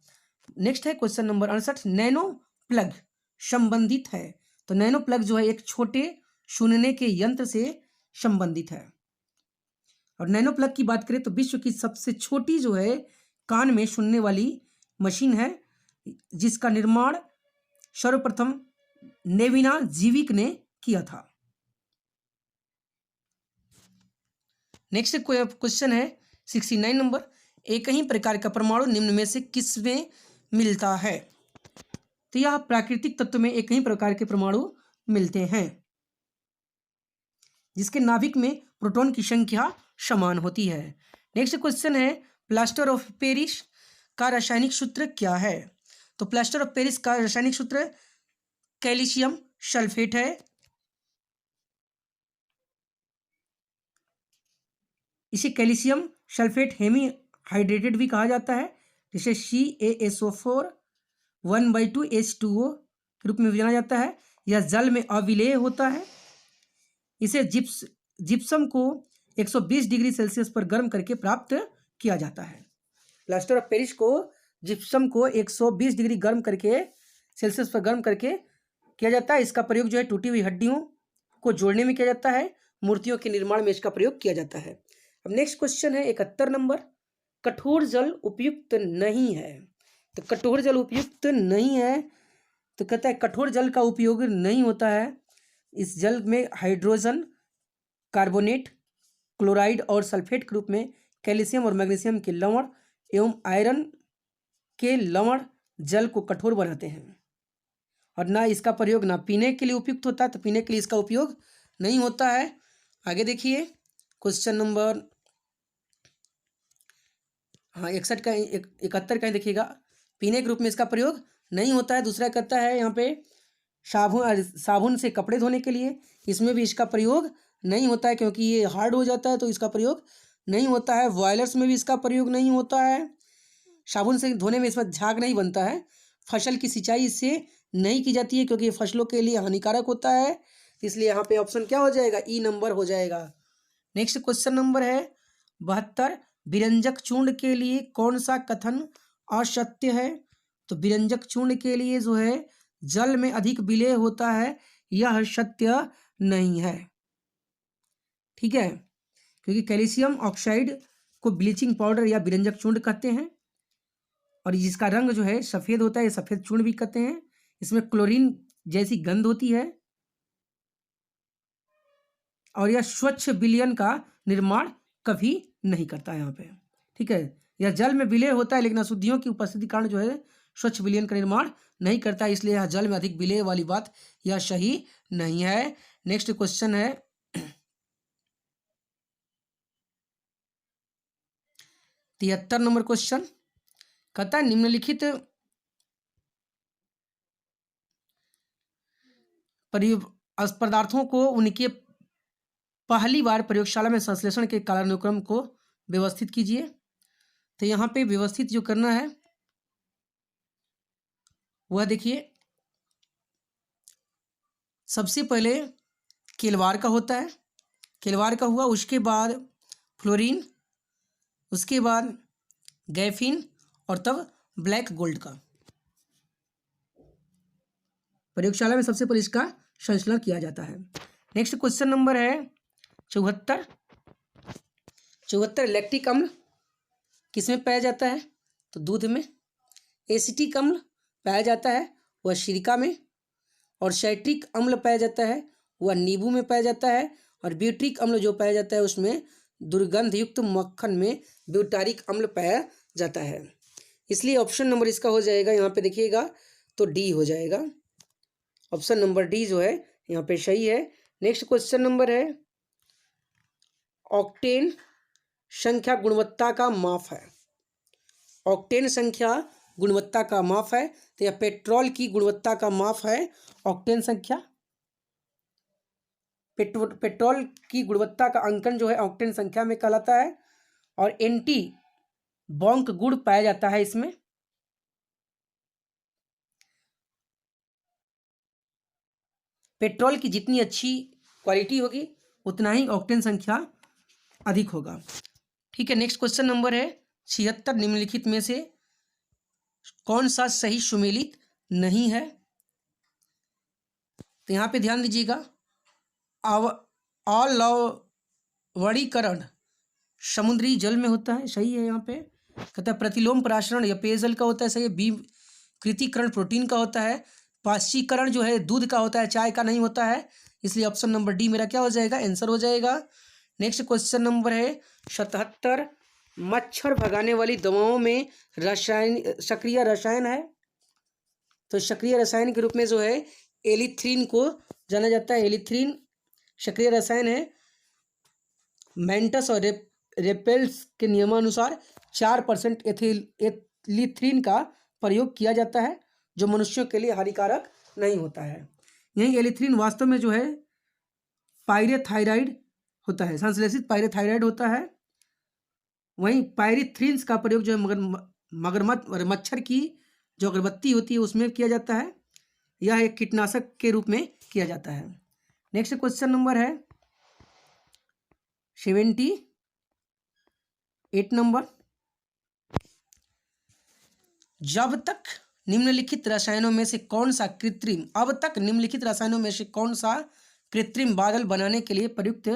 नेक्स्ट है क्वेश्चन नंबर 68। नैनो प्लग संबंधित है, तो नैनो प्लग जो है एक छोटे सुनने के यंत्र से संबंधित है। और नैनो प्लग की बात करें तो विश्व की सबसे छोटी जो है कान में सुनने वाली मशीन है, जिसका निर्माण सर्वप्रथम नेविना जीविक ने किया था। नेक्स्ट क्वेश्चन है 69 नंबर। एक ही प्रकार का परमाणु निम्न में से किसमें मिलता है, तो यह प्राकृतिक तत्व में एक ही प्रकार के परमाणु मिलते हैं जिसके नाभिक में प्रोटॉन की संख्या समान होती है। नेक्स्ट क्वेश्चन है प्लास्टर ऑफ पेरिस का रासायनिक सूत्र क्या है, तो प्लास्टर ऑफ पेरिस का रासायनिक सूत्र कैल्शियम सल्फेट है। इसे कैल्शियम सल्फेट हेमी हाइड्रेटेड भी कहा जाता है, जिसे CaSO4 1/2 H2O के रूप में भी जाना जाता है। यह जल में अविलेय होता है। इसे जिप्सम को 120 डिग्री सेल्सियस पर गर्म करके प्राप्त किया जाता है। प्लास्टर ऑफ पेरिस को जिप्सम को 120 डिग्री गर्म करके सेल्सियस पर गर्म करके किया जाता है। इसका प्रयोग जो है टूटी हुई हड्डियों को जोड़ने में किया जाता है, मूर्तियों के निर्माण में इसका प्रयोग किया जाता है। अब नेक्स्ट क्वेश्चन है 71 नंबर। कठोर जल उपयुक्त नहीं है, तो कठोर जल उपयुक्त नहीं है तो कहता है कठोर जल का उपयोग नहीं होता है। इस जल में हाइड्रोजन, कार्बोनेट, क्लोराइड और सल्फेट के रूप में कैल्शियम और मैग्नीशियम के लवण एवं आयरन के लवण जल को कठोर बनाते हैं। और ना इसका प्रयोग ना पीने के लिए उपयुक्त होता है, तो पीने के लिए इसका उपयोग नहीं होता है। आगे देखिए क्वेश्चन नंबर 61 का 71 का देखिएगा, पीने के रूप में इसका प्रयोग नहीं होता है। दूसरा कहता है यहाँ पे साबुन से कपड़े धोने के लिए, इसमें भी इसका प्रयोग नहीं होता है क्योंकि ये हार्ड हो जाता है, तो इसका प्रयोग नहीं होता है। बॉयलर्स में भी इसका प्रयोग नहीं होता है। साबुन से धोने में इसमें झाग नहीं बनता है। फसल की सिंचाई इससे नहीं की जाती है क्योंकि ये फसलों के लिए हानिकारक होता है, इसलिए यहाँ पे ऑप्शन क्या हो जाएगा, ई नंबर हो जाएगा। नेक्स्ट क्वेश्चन नंबर है 72। विरंजक चूर्ण के लिए कौन सा कथन असत्य है, तो विरंजक चूर्ण के लिए जो है जल में अधिक विलेय होता है, यह सत्य नहीं है। ठीक है, क्योंकि कैल्शियम ऑक्साइड को ब्लीचिंग पाउडर या विरंजक चूर्ण कहते हैं, और जिसका रंग जो है सफ़ेद होता है, सफ़ेद चूर्ण भी कहते हैं। इसमें क्लोरीन जैसी गंध होती है और यह स्वच्छ विलयन का निर्माण कभी नहीं करता यहाँ पे। ठीक है, यह जल में विलेय होता है लेकिन अशुद्धियों की उपस्थिति कारण जो है स्वच्छ विलयन का निर्माण नहीं करता, इसलिए यह जल में अधिक विलेय वाली बात यह सही नहीं है। नेक्स्ट क्वेश्चन है 73 नंबर क्वेश्चन, कहता है निम्नलिखित पदार्थों को उनके पहली बार प्रयोगशाला में संश्लेषण के कालानुक्रम को व्यवस्थित कीजिए। तो यहाँ पे व्यवस्थित जो करना है वह देखिए, सबसे पहले केलवार का होता है, केलवार का हुआ, उसके बाद फ्लोरीन, उसके बाद गैफिन और तब ब्लैक गोल्ड का। प्रयोगशाला में सबसे पहले इसका संश्लेषण किया जाता है। नेक्स्ट क्वेश्चन नंबर है 74। लैक्टिक अम्ल किसमें पाया जाता है, तो दूध में। एसिटिक अम्ल पाया जाता है वह सिरका में, और साइट्रिक अम्ल पाया जाता है वह नींबू में पाया जाता है, और ब्यूटरिक अम्ल जो पाया जाता है उसमें दुर्गंध युक्त मक्खन में ब्यूटारिक अम्ल पाया जाता है। इसलिए ऑप्शन नंबर इसका हो जाएगा, यहाँ पे देखिएगा तो डी हो जाएगा। ऑप्शन नंबर डी जो है यहाँ पे सही है। नेक्स्ट क्वेश्चन नंबर है, ऑक्टेन संख्या गुणवत्ता का माप है। ऑक्टेन संख्या गुणवत्ता का माप है, तो यह पेट्रोल की गुणवत्ता का माप है। ऑक्टेन संख्या पेट्रोल की गुणवत्ता का अंकन जो है ऑक्टेन संख्या में कहलाता है। और एंटी बॉन्क गुण पाया जाता है इसमें। पेट्रोल की जितनी अच्छी क्वालिटी होगी उतना ही ऑक्टेन संख्या अधिक होगा। ठीक है, नेक्स्ट क्वेश्चन नंबर है 76 निम्नलिखित में से कौन सा सही सुमेलित नहीं है। तो यहाँ पे ध्यान दीजिएगा, अलवणीकरण समुद्री जल में होता है, सही है। यहाँ पे कहता है प्रतिलोम परासरण या पेयजल का होता है, सही है। विकृतीकरण प्रोटीन का होता है। पाश्चीकरण जो है दूध का होता है, चाय का नहीं होता है। इसलिए ऑप्शन नंबर डी मेरा क्या हो जाएगा, आंसर हो जाएगा। नेक्स्ट क्वेश्चन नंबर है 77 मच्छर भगाने वाली दवाओं में सक्रिय रसायन है। तो सक्रिय रसायन के रूप में जो है एलिथ्रीन को जाना जाता है। एलिथ्रीन सक्रिय रसायन है। मेंटस और रेपेल्स के नियमानुसार 4% एलिथ्रीन का प्रयोग किया जाता है, जो मनुष्यों के लिए हानिकारक नहीं होता है। यही एलिथ्रीन वास्तव में जो है पायरेथायराइड होता है, संश्लेषित पायरेथायराइड होता है। वहीं पायरीथ्रिन्स का प्रयोग जो है मगरमच्छ और मच्छर की जो अगरबत्ती होती है उसमें किया जाता है। यह एक कीटनाशक के रूप में किया जाता है। नेक्स्ट क्वेश्चन नंबर है 78 नंबर, जब तक निम्नलिखित रसायनों में से कौन सा कृत्रिम अब तक निम्नलिखित रसायनों में से कौन सा कृत्रिम बादल बनाने के लिए प्रयुक्त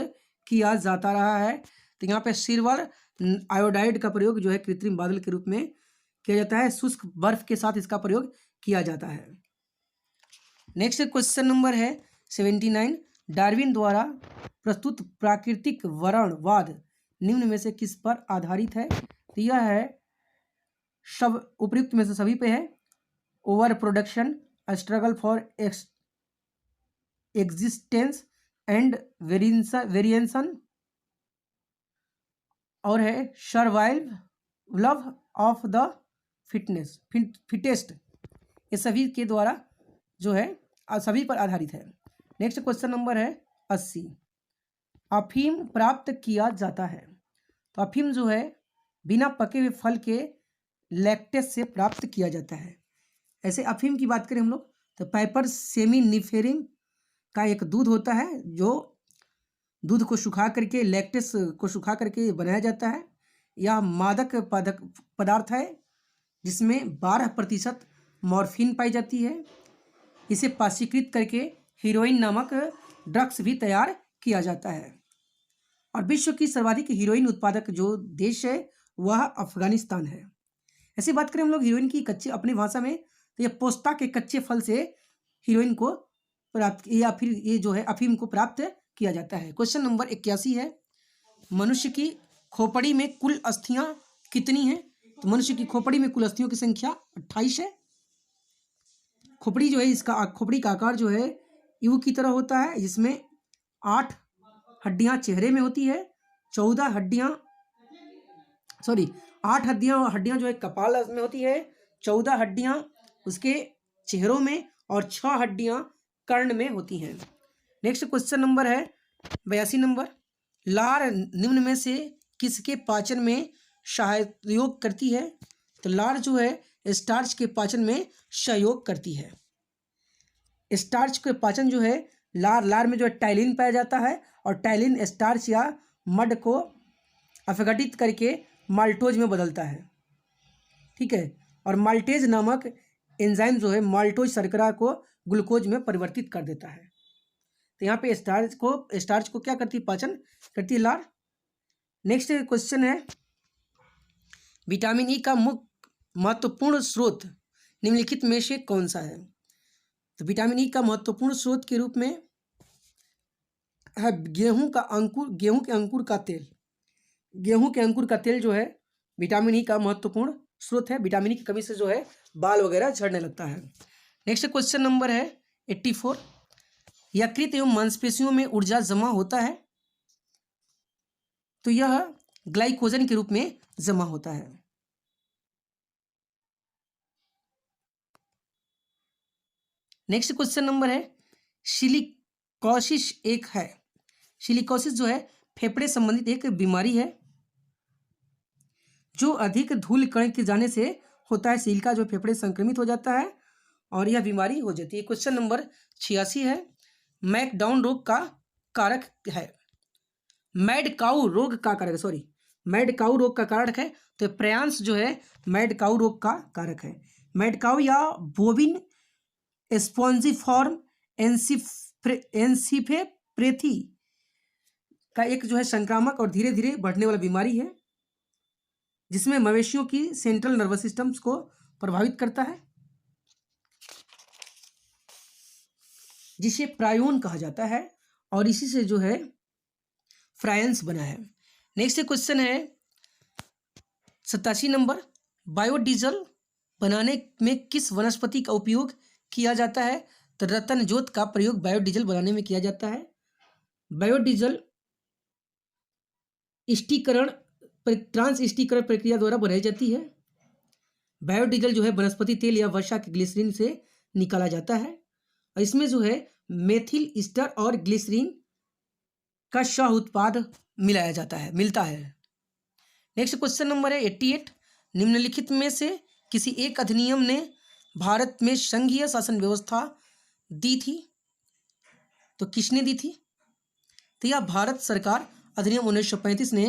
किया जाता रहा है। तो यहाँ पे सिल्वर आयोडाइड का प्रयोग जो है कृत्रिम बादल के रूप में किया जाता है। शुष्क बर्फ के साथ इसका प्रयोग किया जाता है। नेक्स्ट क्वेश्चन नंबर है 79, डार्विन द्वारा प्रस्तुत प्राकृतिक वर्णवाद निम्न में से किस पर आधारित है। तो यह है सब उपयुक्त में से सभी पे है। Over production, struggle for existence and variation, और है सर्वाइवल ऑफ द फिटेस्ट। ये सभी के द्वारा जो है सभी पर आधारित है। नेक्स्ट क्वेश्चन नंबर है 80, अफीम प्राप्त किया जाता है। तो अफीम जो है बिना पके हुए फल के लैक्टेस से प्राप्त किया जाता है। ऐसे अफीम की बात करें हम लोग तो पाइपर सेमिनिफेरिम का एक दूध होता है, जो दूध को सुखा करके लैक्टेस को सुखा करके बनाया जाता है। यह मादक पदार्थ है जिसमें 12% मॉर्फिन पाई जाती है। इसे पाश्चीकृत करके हीरोइन नामक ड्रग्स भी तैयार किया जाता है। और विश्व की सर्वाधिक हीरोइन उत्पादक जो देश है वह अफगानिस्तान है। ऐसी बात करें हम लोग हीरोइन की कच्चे अपनी भाषा में, तो ये पोस्ता के कच्चे फल से हीरोइन को प्राप्त या फिर ये जो है अफीम को प्राप्त किया जाता है। क्वेश्चन नंबर 81 है, मनुष्य की खोपड़ी में कुल अस्थियां कितनी हैं। तो मनुष्य की खोपड़ी में कुल अस्थियों की संख्या 28 है। खोपड़ी जो है इसका खोपड़ी का आकार जो है यू की तरह होता है, जिसमें 8 हड्डियां चेहरे में होती है, 8 हड्डियां जो है कपाल में होती है, 14 हड्डियां उसके चेहरों में और 6 हड्डियां कर्ण में होती हैं। नेक्स्ट क्वेश्चन नंबर है 82 नंबर, लार निम्न में से किसके पाचन में सहयोग करती है। तो लार जो है स्टार्च के पाचन में सहयोग करती है। स्टार्च के पाचन जो है लार में जो है टाइलिन पाया जाता है, और टाइलिन स्टार्च या मड को अपघटित करके माल्टोज में बदलता है। ठीक है, और माल्टेज नामक एंजाइम जो है माल्टोज शर्करा को ग्लूकोज में परिवर्तित कर देता है। तो यहाँ पे स्टार्च को क्या करती है, पाचन करती है लार। नेक्स्ट क्वेश्चन है, विटामिन ई का मुख्य महत्वपूर्ण स्रोत निम्नलिखित में से कौन सा है। तो विटामिन ई का महत्वपूर्ण स्रोत के रूप में है गेहूं का अंकुर, गेहूं के अंकुर का तेल। गेहूं के अंकुर का तेल जो है विटामिन ई का महत्वपूर्ण स्रोत है। विटामिन ई की कमी से जो है बाल वगैरह झड़ने लगता है। नेक्स्ट क्वेश्चन नंबर है 84। यकृत एवं मांसपेशियों में ऊर्जा जमा होता है, तो यह ग्लाइकोजन के रूप में जमा होता है। नेक्स्ट क्वेश्चन नंबर है सिलिकोसिस एक है। सिलिकोसिस जो है फेफड़े संबंधित एक बीमारी है जो अधिक धूल कण के जाने से होता है। सिलिका जो फेफड़े संक्रमित हो जाता है और यह बीमारी हो जाती है। क्वेश्चन नंबर 86 है मैकडाउन रोग का कारक है। मैड काऊ रोग का कारक है, सॉरी मैड काऊ रोग का कारक है, तो प्रयांश जो है मैड काऊ रोग का कारक है। मैड काऊ या बोविन स्पॉन्जिफॉर्म एंसिफेप्रेथी का एक जो है संक्रामक और धीरे धीरे बढ़ने वाला बीमारी है जिसमें मवेशियों की सेंट्रल नर्वस सिस्टम्स को प्रभावित करता है, जिसे प्रायोन कहा जाता है और इसी से जो है फ्रायंस बना है। नेक्स्ट क्वेश्चन है 87 नंबर बायोडीजल बनाने में किस वनस्पति का उपयोग किया जाता है, तो रतन जोत का प्रयोग बायोडीजल बनाने में किया जाता है। बायोडीजल स्टीकरण ट्रांस स्टीकरण प्रक्रिया द्वारा बनाई जाती है। बायोडीजल जो है वनस्पति तेल या वर्षा के ग्लिसरीन से निकाला जाता है और इसमें जो है मेथिल ईस्टर और ग्लिसरीन का सह उत्पाद मिलता है। नेक्स्ट क्वेश्चन नंबर है 88। निम्नलिखित में से किसी एक अधिनियम ने भारत में संघीय शासन व्यवस्था दी थी, तो किसने दी थी, तो यह भारत सरकार अधिनियम 1935 ने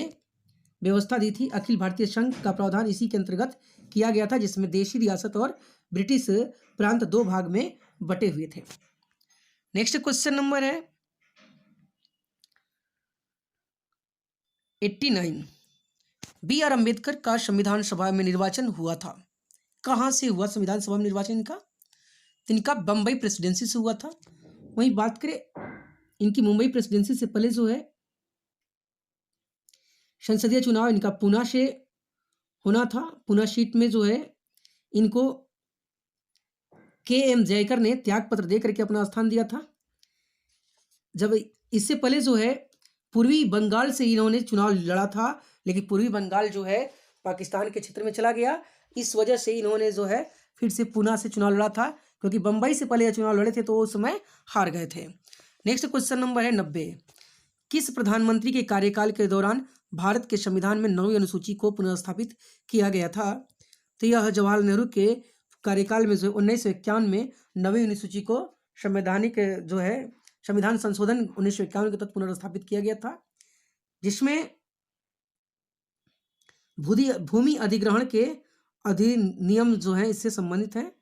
व्यवस्था दी थी। अखिल भारतीय संघ का प्रावधान इसी के अंतर्गत किया गया था जिसमें देशी रियासत और ब्रिटिश प्रांत दो भाग में बटे हुए थे। नेक्स्ट क्वेश्चन नंबर है 89। बी आर अम्बेडकर का संविधान सभा में निर्वाचन हुआ था। कहाँ से हुआ संविधान सभा में निर्वाचन इनका, तो इनका बम्बई प्रेसिडेंसी से हुआ था। वहीं बात करें इनकी मुंबई प्रेसिडेंसी से पहले जो है संसदीय चुनाव इनका पुणे से होना था। पुणे सीट में जो है इनको के.एम. जयकर ने त्याग पत्र दे करके अपना स्थान दिया था। जब इससे पहले जो है पूर्वी बंगाल से इन्होंने चुनाव लड़ा था, लेकिन पूर्वी बंगाल जो है पाकिस्तान के क्षेत्र में चला गया। इस वजह से इन्होंने जो है फिर से पुणे से चुनाव लड़ा था, क्योंकि बंबई से पहले यह चुनाव लड़े थे तो उस समय हार गए थे। नेक्स्ट क्वेश्चन नंबर है 90। किस प्रधानमंत्री के कार्यकाल के दौरान भारत के संविधान में 9वीं अनुसूची को पुनर्स्थापित किया गया था, तो यह जवाहरलाल नेहरू के कार्यकाल में जो 1951 में 9वीं अनुसूची को संवैधानिक जो है संविधान संशोधन 1951 के तहत पुनर्स्थापित किया गया था, जिसमें भूमि अधिग्रहण के अधिनियम जो है इससे संबंधित है,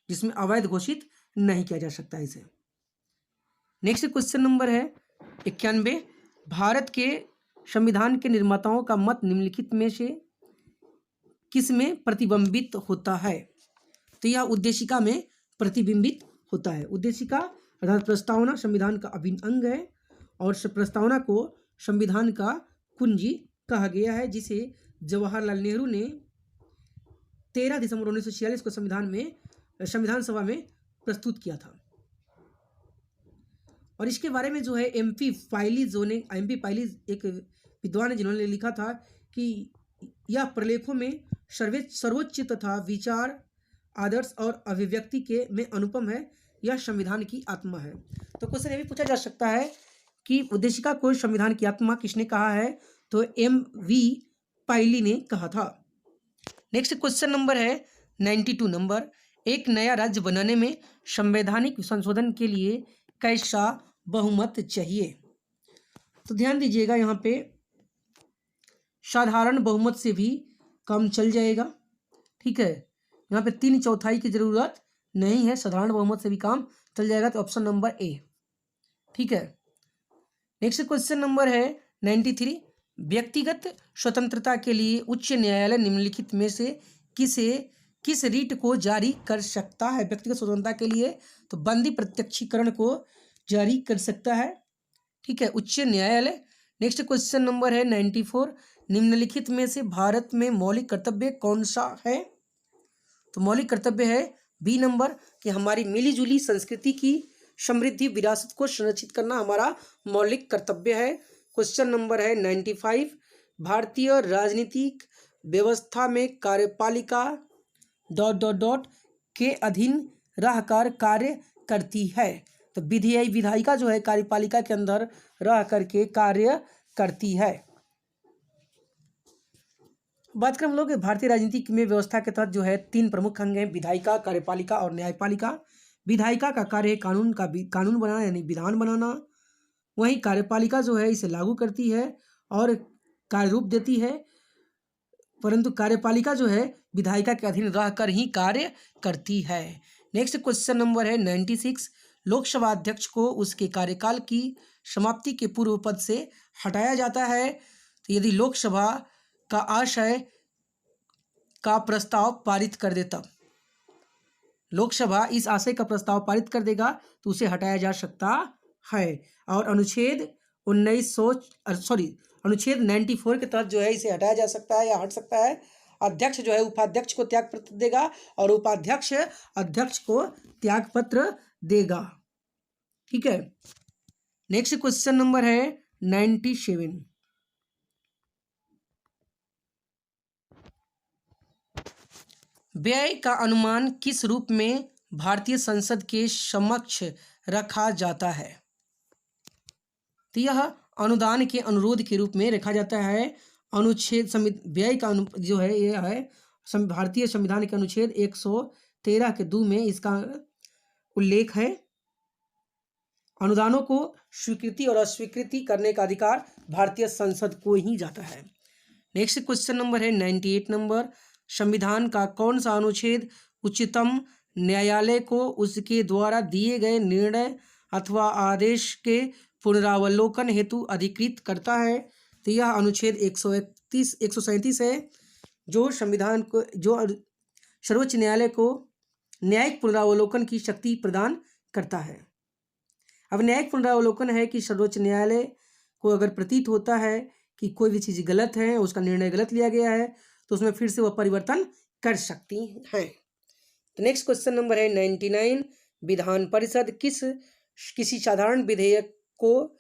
जिसमें अवैध घोषित नहीं किया जा सकता इसे। नेक्स्ट क्वेश्चन नंबर है 91। भारत के संविधान के निर्माताओं का मत निम्नलिखित में से किस में प्रतिबिंबित होता है, तो यह उद्देशिका में प्रतिबिंबित होता है। उद्देशिका अर्थात प्रस्तावना संविधान का अभिन्न अंग है और प्रस्तावना को संविधान का कुंजी कहा गया है, जिसे जवाहरलाल नेहरू ने 13 दिसंबर 1946 को संविधान सभा में प्रस्तुत किया था। और इसके बारे में जो है एमपी पायली एक विद्वान है जिन्होंने लिखा था कि यह प्रलेखों में सर्वोच्च तथा विचार आदर्श और अभिव्यक्ति के में अनुपम है, यह संविधान की आत्मा है। तो क्वेश्चन ये भी पूछा जा सकता है कि उद्देशिका को संविधान की आत्मा किसने कहा है, तो एम.वी. पायली ने कहा था। नेक्स्ट क्वेश्चन नंबर है 92 नंबर। एक नया राज्य बनाने में संवैधानिक संशोधन के लिए कैसा बहुमत चाहिए, तो ध्यान दीजिएगा यहाँ पे साधारण बहुमत से भी कम चल जाएगा, ठीक है। यहाँ पे 3/4 की जरूरत नहीं है, साधारण बहुमत से भी काम चल जाएगा, तो ऑप्शन नंबर ए, ठीक है। नेक्स्ट क्वेश्चन नंबर है 93। व्यक्तिगत स्वतंत्रता के लिए उच्च न्यायालय निम्नलिखित में से किस रीट को जारी कर सकता है। व्यक्तिगत स्वतंत्रता के लिए तो बंदी प्रत्यक्षीकरण को जारी कर सकता है, ठीक है, उच्च न्यायालय। नेक्स्ट क्वेश्चन नंबर है 94, निम्नलिखित में से भारत में मौलिक कर्तव्य कौन सा है? तो मौलिक कर्तव्य है बी नंबर कि हमारी मिलीजुली संस्कृति की समृद्धि विरासत को संरक्षित करना हमारा मौलिक कर्तव्य है। क्वेश्चन नंबर है 95, भारतीय राजनीतिक व्यवस्था में कार्यपालिका ... के अधीन रहकर कार्य करती है। तो विधायिका जो है कार्यपालिका के अंदर रह करके कार्य करती है। बात करें हम लोग भारतीय राजनीति में व्यवस्था के तहत जो है 3 प्रमुख अंग हैं, विधायिका, कार्यपालिका और न्यायपालिका। विधायिका का कार्य है कानून बनाना यानी विधान बनाना, वहीं कार्यपालिका जो है इसे लागू करती है और कार्य रूप देती है, परंतु कार्यपालिका जो है विधायिका के अधीन रहकर ही कार्य करती है। नेक्स्ट क्वेश्चन नंबर है 96, लोकसभा अध्यक्ष को उसके कार्यकाल की समाप्ति के पूर्व पद से हटाया जाता है। तो यदि लोकसभा का आशय का प्रस्ताव पारित कर देता, लोकसभा इस आशय का प्रस्ताव पारित कर देगा तो उसे हटाया जा सकता है। और अनुच्छेद 94 के तहत जो है इसे हटाया जा सकता है या हट सकता है। अध्यक्ष जो है उपाध्यक्ष को त्याग पत्र देगा और उपाध्यक्ष अध्यक्ष को त्याग पत्र देगा। ठीक है, नेक्स्ट क्वेश्चन नंबर है 97, व्यय का अनुमान किस रूप में भारतीय संसद के समक्ष रखा जाता है? तो यह अनुदान के अनुरोध के रूप में रखा जाता है। व्यय का जो है यह है भारतीय संविधान के अनुच्छेद 113 के 2 में इसका उल्लेख है। अनुदानों को स्वीकृति और अस्वीकृति करने का अधिकार भारतीय संसद को ही जाता है। नेक्स्ट क्वेश्चन नंबर है 98 नंबर, संविधान का कौन सा अनुच्छेद उच्चतम न्यायालय को उसके द्वारा दिए गए निर्णय अथवा आदेश के पुनरावलोकन हेतु अधिकृत करता है? तो यह अनुच्छेद 137 है, जो संविधान को सर्वोच्च न्यायालय को न्यायिक पुनरावलोकन की शक्ति प्रदान करता है। अब न्यायिक पुनरावलोकन है कि सर्वोच्च न्यायालय को अगर प्रतीत होता है कि कोई भी चीज़ गलत है, उसका निर्णय गलत लिया गया है, तो उसमें फिर से वह परिवर्तन कर सकती हैं। तो नेक्स्ट क्वेश्चन नंबर है 99, विधान परिषद किसी साधारण विधेयक को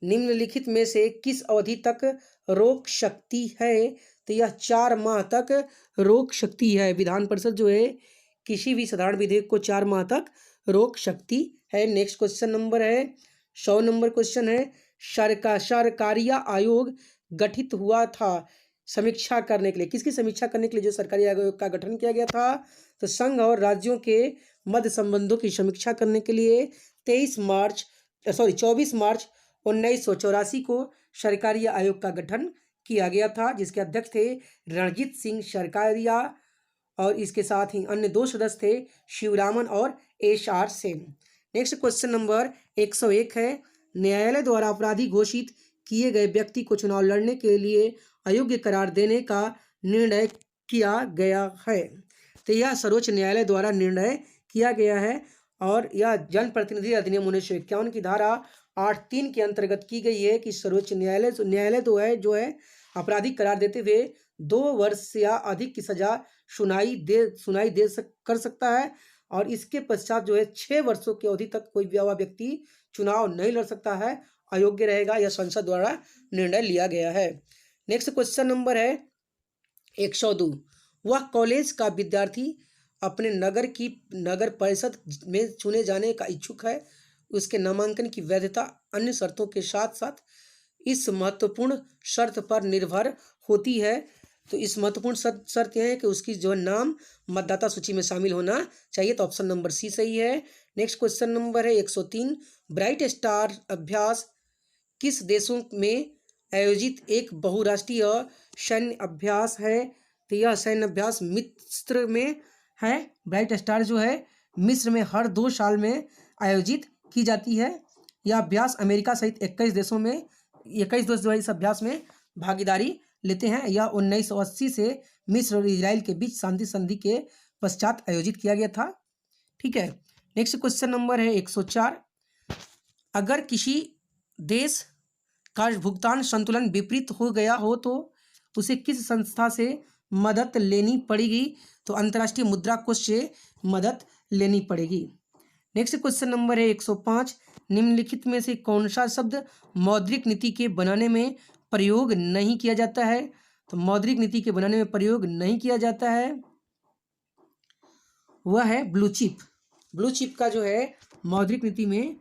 निम्नलिखित में से किस अवधि तक रोक सकती है? तो यह 4 माह तक रोक सकती है। विधान परिषद जो है किसी भी साधारण विधेयक को 4 माह तक रोक सकती है। नेक्स्ट क्वेश्चन नंबर है 100 नंबर क्वेश्चन है, सरकारी आयोग गठित हुआ था समीक्षा करने के लिए। किसकी समीक्षा करने के लिए जो सरकारी आयोग का गठन किया गया था? तो संघ और राज्यों के मध्य संबंधों की समीक्षा करने के लिए 24 मार्च 1984 को सरकारी आयोग का गठन किया गया था, जिसके अध्यक्ष थे रणजीत सिंह सरकारिया और इसके साथ ही अन्य 2 सदस्य थे शिवरामन और SR. Sen. Next question number 101 है, न्यायालय द्वारा अपराधी घोषित किए गए व्यक्ति को चुनाव लड़ने के लिए अयोग्य करार देने का निर्णय किया गया है। तो यह सर्वोच्च न्यायालय द्वारा निर्णय किया गया है और यह जनप्रतिनिधि अधिनियम 1951 की धारा 8(3) के अंतर्गत की गई है कि सर्वोच्च न्यायालय जो है आपराधिक करार देते हुए 2 वर्ष या अधिक की सजा कर सकता है और इसके पश्चात जो है 6 वर्षों की अवधि तक कोई भी व्यक्ति चुनाव नहीं लड़ सकता है, अयोग्य रहेगा। यह संसद द्वारा निर्णय लिया गया है। नेक्स्ट क्वेश्चन नंबर है 102, वह कॉलेज का विद्यार्थी अपने नगर परिषद में चुने जाने का इच्छुक है, उसके नामांकन की वैधता अन्य शर्तों के साथ साथ इस महत्वपूर्ण शर्त पर निर्भर होती है। तो इस महत्वपूर्ण शर्त यह है कि उसकी जो नाम मतदाता सूची में शामिल होना चाहिए। तो ऑप्शन नंबर सी सही है। नेक्स्ट क्वेश्चन नंबर है 103, ब्राइट स्टार अभ्यास किस देशों में आयोजित एक बहुराष्ट्रीय सैन्य अभ्यास है? तो यह सैन्य अभ्यास मिस्र में है। ब्राइट स्टार जो है मिस्र में हर 2 साल में आयोजित की जाती है। यह अभ्यास अमेरिका सहित 21 देश जो है इस अभ्यास में भागीदारी लेते हैं। यह 1980 से मिस्र और इजराइल के बीच शांति संधि के पश्चात आयोजित किया गया था। ठीक है, नेक्स्ट क्वेश्चन नंबर है 104, अगर किसी देश का भुगतान संतुलन विपरीत हो गया हो तो उसे किस संस्था से मदद लेनी पड़ेगी? तो अंतर्राष्ट्रीय मुद्रा कोष से मदद लेनी पड़ेगी। नेक्स्ट क्वेश्चन नंबर है 105, निम्नलिखित में से कौन सा शब्द मौद्रिक नीति के बनाने में प्रयोग नहीं किया जाता है? तो मौद्रिक नीति के बनाने में प्रयोग नहीं किया जाता है वह है ब्लू चिप। ब्लू चिप का जो है मौद्रिक नीति में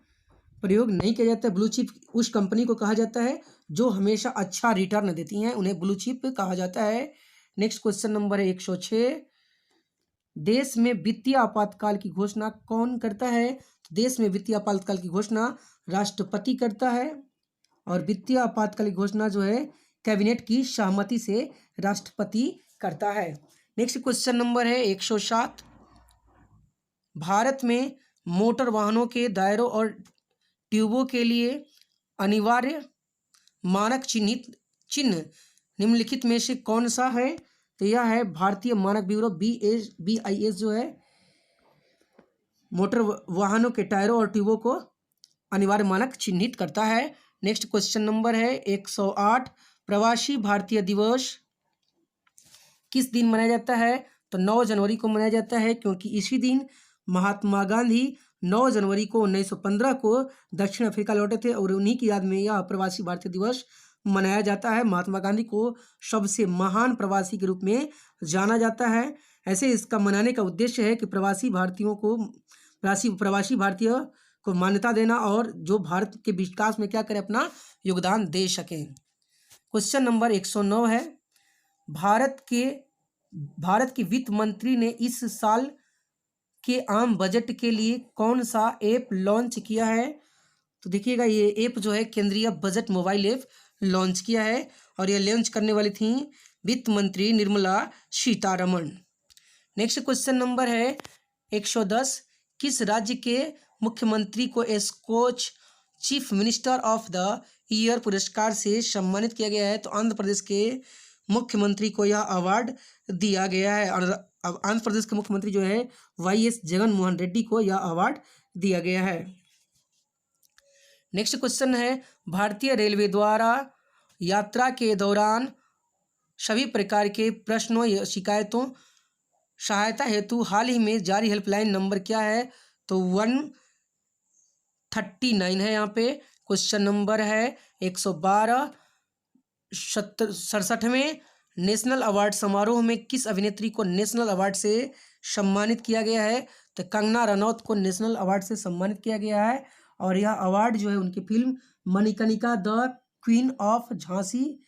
प्रयोग नहीं किया जाता है। ब्लू चिप उस कंपनी को कहा जाता है जो हमेशा अच्छा रिटर्न देती हैं, उन्हें ब्लू चिप कहा जाता है। नेक्स्ट क्वेश्चन नंबर है 106, देश में वित्तीय आपातकाल की घोषणा कौन करता है? देश में वित्तीय आपातकाल की घोषणा राष्ट्रपति करता है और वित्तीय आपातकाल की घोषणा जो है कैबिनेट की सहमति से राष्ट्रपति करता है। नेक्स्ट क्वेश्चन नंबर है 107, भारत में मोटर वाहनों के दायरों और ट्यूबों के लिए अनिवार्य मानक चिन्ह निम्नलिखित में से कौन सा है? तो यह है भारतीय मानक ब्यूरो BIS जो है मोटर वाहनों के टायरों और ट्यूबों को अनिवार्य मानक चिन्हित करता है। नेक्स्ट क्वेश्चन नंबर है 108, प्रवासी भारतीय दिवस किस दिन मनाया जाता है? तो 9 जनवरी को मनाया जाता है, क्योंकि इसी दिन महात्मा गांधी 9 जनवरी को 1915 को दक्षिण अफ्रीका लौटे थे और उन्हीं की याद में यह प्रवासी भारतीय दिवस मनाया जाता है। महात्मा गांधी को सबसे महान प्रवासी के रूप में जाना जाता है। ऐसे इसका मनाने का उद्देश्य है कि प्रवासी भारतीय को मान्यता देना और जो भारत के विकास में क्या करें, अपना योगदान दे सकें। क्वेश्चन नंबर 109 है, भारत के वित्त मंत्री ने इस साल के आम बजट के लिए कौन सा ऐप लॉन्च किया है? तो देखिएगा ये ऐप जो है केंद्रीय बजट मोबाइल ऐप लॉन्च किया है और ये लॉन्च करने वाली थी वित्त मंत्री Nirmala Sitharaman. Next question number है 110, किस राज्य के मुख्यमंत्री को Skoch chief minister of the year पुरस्कार से सम्मानित किया गया है? तो आंध्र प्रदेश के मुख्यमंत्री को यह अवार्ड दिया गया है और अब आंध्र प्रदेश के मुख्यमंत्री जो है YS जगन मोहन रेड्डी को यह अवार्ड दिया गया है। नेक्स्ट क्वेश्चन है, भारतीय रेलवे द्वारा यात्रा के दौरान सभी प्रकार के प्रश्नों या शिकायतों सहायता हेतु हाल ही में जारी हेल्पलाइन नंबर क्या है? तो 139 है यहाँ पे। क्वेश्चन नंबर है 112, 67वें नेशनल अवार्ड समारोह में किस अभिनेत्री को नेशनल अवार्ड से सम्मानित किया गया है? तो कंगना रनौत को नेशनल अवार्ड से सम्मानित किया गया है और यह अवार्ड जो है उनकी film Manikarnika the queen of Jhansi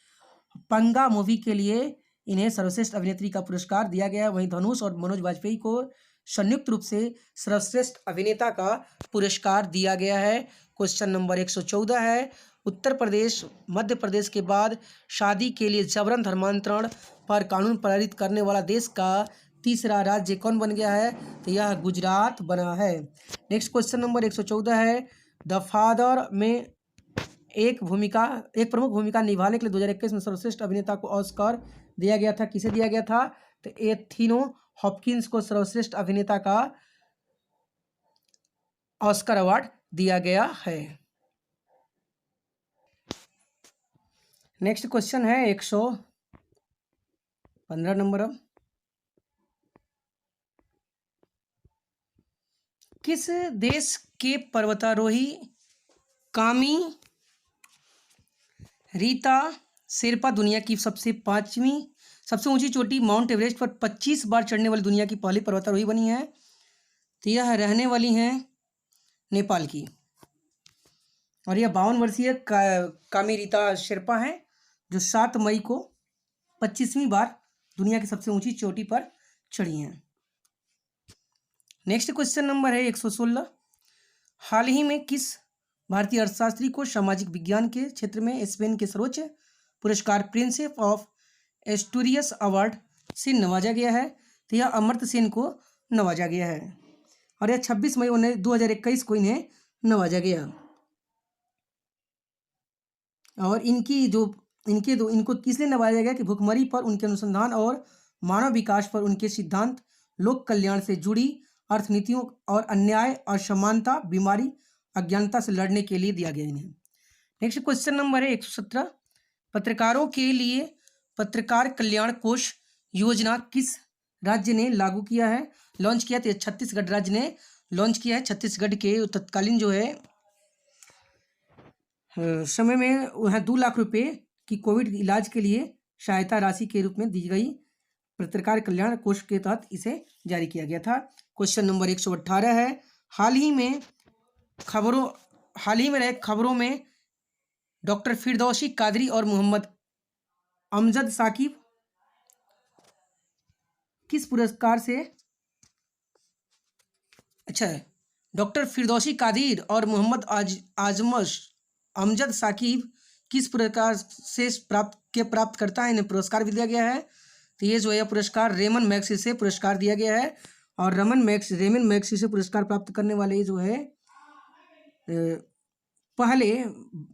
पंगा मूवी के लिए इन्हें सर्वश्रेष्ठ अभिनेत्री का पुरस्कार दिया गया है। वहीं धनुष और मनोज वाजपेयी को संयुक्त रूप से सर्वश्रेष्ठ अभिनेता का पुरस्कार दिया गया है। क्वेश्चन नंबर 114 है, उत्तर प्रदेश मध्य प्रदेश के बाद शादी के लिए जबरन धर्मांतरण पर कानून पारित करने वाला देश का तीसरा राज्य कौन बन गया है? तो यह गुजरात बना है। नेक्स्ट क्वेश्चन नंबर 114 है, द फादर में एक प्रमुख भूमिका निभाने के लिए 2021 में सर्वश्रेष्ठ अभिनेता को ऑस्कर दिया गया था। किसे दिया गया था? तो एंथनी हॉपकिंस को सर्वश्रेष्ठ अभिनेता का ऑस्कर अवार्ड दिया गया है। नेक्स्ट क्वेश्चन है 115 नंबर। अब किस देश के पर्वतारोही कामी रीता शेरपा दुनिया की सबसे ऊंची चोटी माउंट एवरेस्ट पर 25 बार चढ़ने वाली दुनिया की पहली पर्वतारोही बनी है? तो यह रहने वाली हैं नेपाल की और यह 52 वर्षीय कामी रीता शेरपा हैं जो 7 मई को 25वीं बार दुनिया की सबसे ऊंची चोटी पर चढ़ी हैं। नेक्स्ट क्वेश्चन नंबर है 116, हाल ही में किस भारतीय अर्थशास्त्री को सामाजिक विज्ञान के क्षेत्र में स्पेन के सर्वोच्च पुरस्कार प्रिंस ऑफ एस्टूरियस अवार्ड से नवाजा गया है? तो यह अमर्त्य सेन को नवाजा गया है और यह 26 मई 2021 को इन्हें नवाजा गया। और इनको किसने नवाजा गया कि भुखमरी पर उनके अनुसंधान और मानव विकास पर उनके सिद्धांत, लोक कल्याण से जुड़ी अर्थनीतियों और अन्याय, असमानता, बीमारी, अज्ञानता से लड़ने के लिए दिया गया इन्हें। नेक्स्ट क्वेश्चन नंबर है 117, पत्रकारों के लिए पत्रकार कल्याण कोष योजना किस राज्य ने लागू किया है, लॉन्च किया? तो छत्तीसगढ़ राज्य ने लॉन्च किया है। छत्तीसगढ़ के तत्कालीन जो है समय में वह 2 लाख रुपए की कोविड इलाज के लिए सहायता राशि के रूप में दी गई पत्रकार कल्याण कोष के तहत इसे जारी किया गया था। क्वेश्चन नंबर 118 है, हाल ही में रहे खबरों में डॉक्टर फिरदौसी कादरी और मोहम्मद अमजद साकिब किस पुरस्कार से, अच्छा है, डॉक्टर फिरदौसी कादिर और मोहम्मद अमजद साकिब किस पुरस्कार से प्राप्त करता है, इन्हें पुरस्कार भी दिया गया है। तो ये जो है पुरस्कार रेमन मैग्सेसे पुरस्कार दिया गया है। और रेमन मैग्सेसे पुरस्कार प्राप्त करने वाले जो है पहले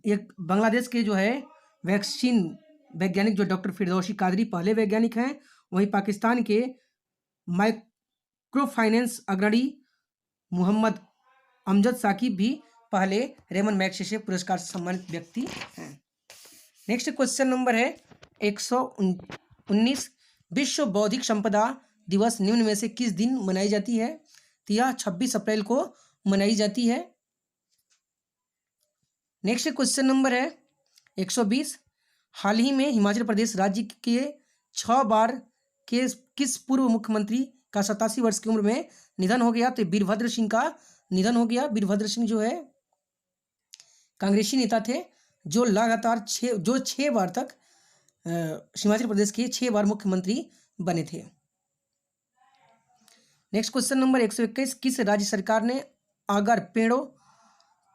एक बांग्लादेश के जो है वैक्सीन वैज्ञानिक जो डॉक्टर फिरदौसी कादरी पहले वैज्ञानिक हैं। वहीं पाकिस्तान के माइक्रो फाइनेंस अग्रणी मोहम्मद अमजद साकिब भी पहले रेमन मैग्सेसे पुरस्कार से सम्मानित व्यक्ति हैं। नेक्स्ट क्वेश्चन नंबर है 119, विश्व बौद्धिक संपदा दिवस निम्न में से किस दिन मनाई जाती है? तो यह 26 अप्रैल को मनाई जाती है। नेक्स्ट क्वेश्चन नंबर है 120, हाल ही में हिमाचल प्रदेश राज्य के 6 बार के किस पूर्व मुख्यमंत्री का 87 वर्ष की उम्र में निधन हो गया? तो वीरभद्र सिंह का निधन हो गया। वीरभद्र सिंह जो है कांग्रेसी नेता थे जो लगातार 6 बार तक हिमाचल प्रदेश के 6 बार मुख्यमंत्री बने थे। नेक्स्ट क्वेश्चन नंबर 121, किस राज्य सरकार ने अगर पेड़ों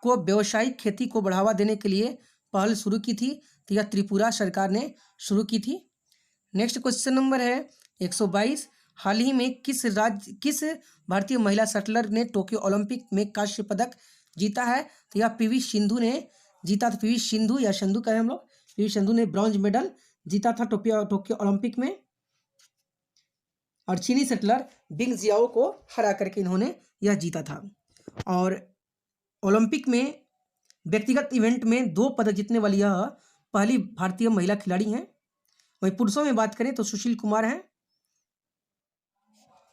को व्यावसायिक खेती को बढ़ावा देने के लिए पहल शुरू की थी? तो यह त्रिपुरा सरकार ने शुरू की थी। नेक्स्ट क्वेश्चन नंबर है 122, हाल ही में किस भारतीय महिला शटलर ने टोक्यो ओलंपिक में कांस्य पदक जीता है? तो यह पीवी सिंधु ने जीता था। पीवी सिंधु या सिंधु कहें हम लोग, पीवी सिंधु ने ब्रॉन्ज मेडल जीता था टोक्यो ओलंपिक में। और चीनी शटलर बिंग जियाओ को हरा करके इन्होंने यह जीता था। और ओलंपिक में व्यक्तिगत इवेंट में 2 पदक जीतने वाली यह पहली भारतीय महिला खिलाड़ी हैं। वहीं पुरुषों में बात करें तो सुशील कुमार हैं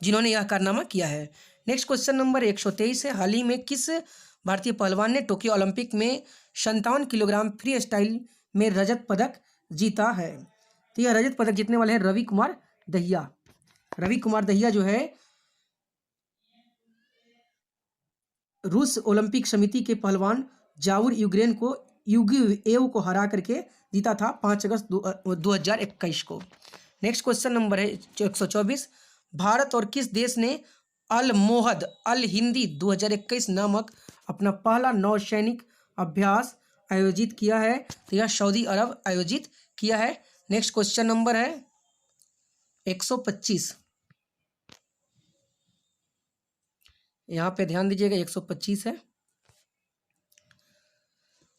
जिन्होंने यह कारनामा किया है। नेक्स्ट क्वेश्चन नंबर 123 है, हाल ही में किस भारतीय पहलवान ने टोक्यो ओलंपिक में 57 किलोग्राम फ्री स्टाइल में रजत पदक जीता है? तो यह रजत पदक जीतने वाले हैं रवि कुमार दहिया। रवि कुमार दहिया जो है रूस ओलंपिक समिति के पहलवान जाउर यूगीएव को हरा करके जीता था 5 अगस्त 2021 को। नेक्स्ट क्वेश्चन नंबर है 124, भारत और किस देश ने अल मोहद अल हिंदी 2021 नामक अपना पहला नौसैनिक अभ्यास आयोजित किया है? तो यह सऊदी अरब आयोजित किया है। नेक्स्ट क्वेश्चन नंबर है 125, यहाँ पे ध्यान दीजिएगा 125 है।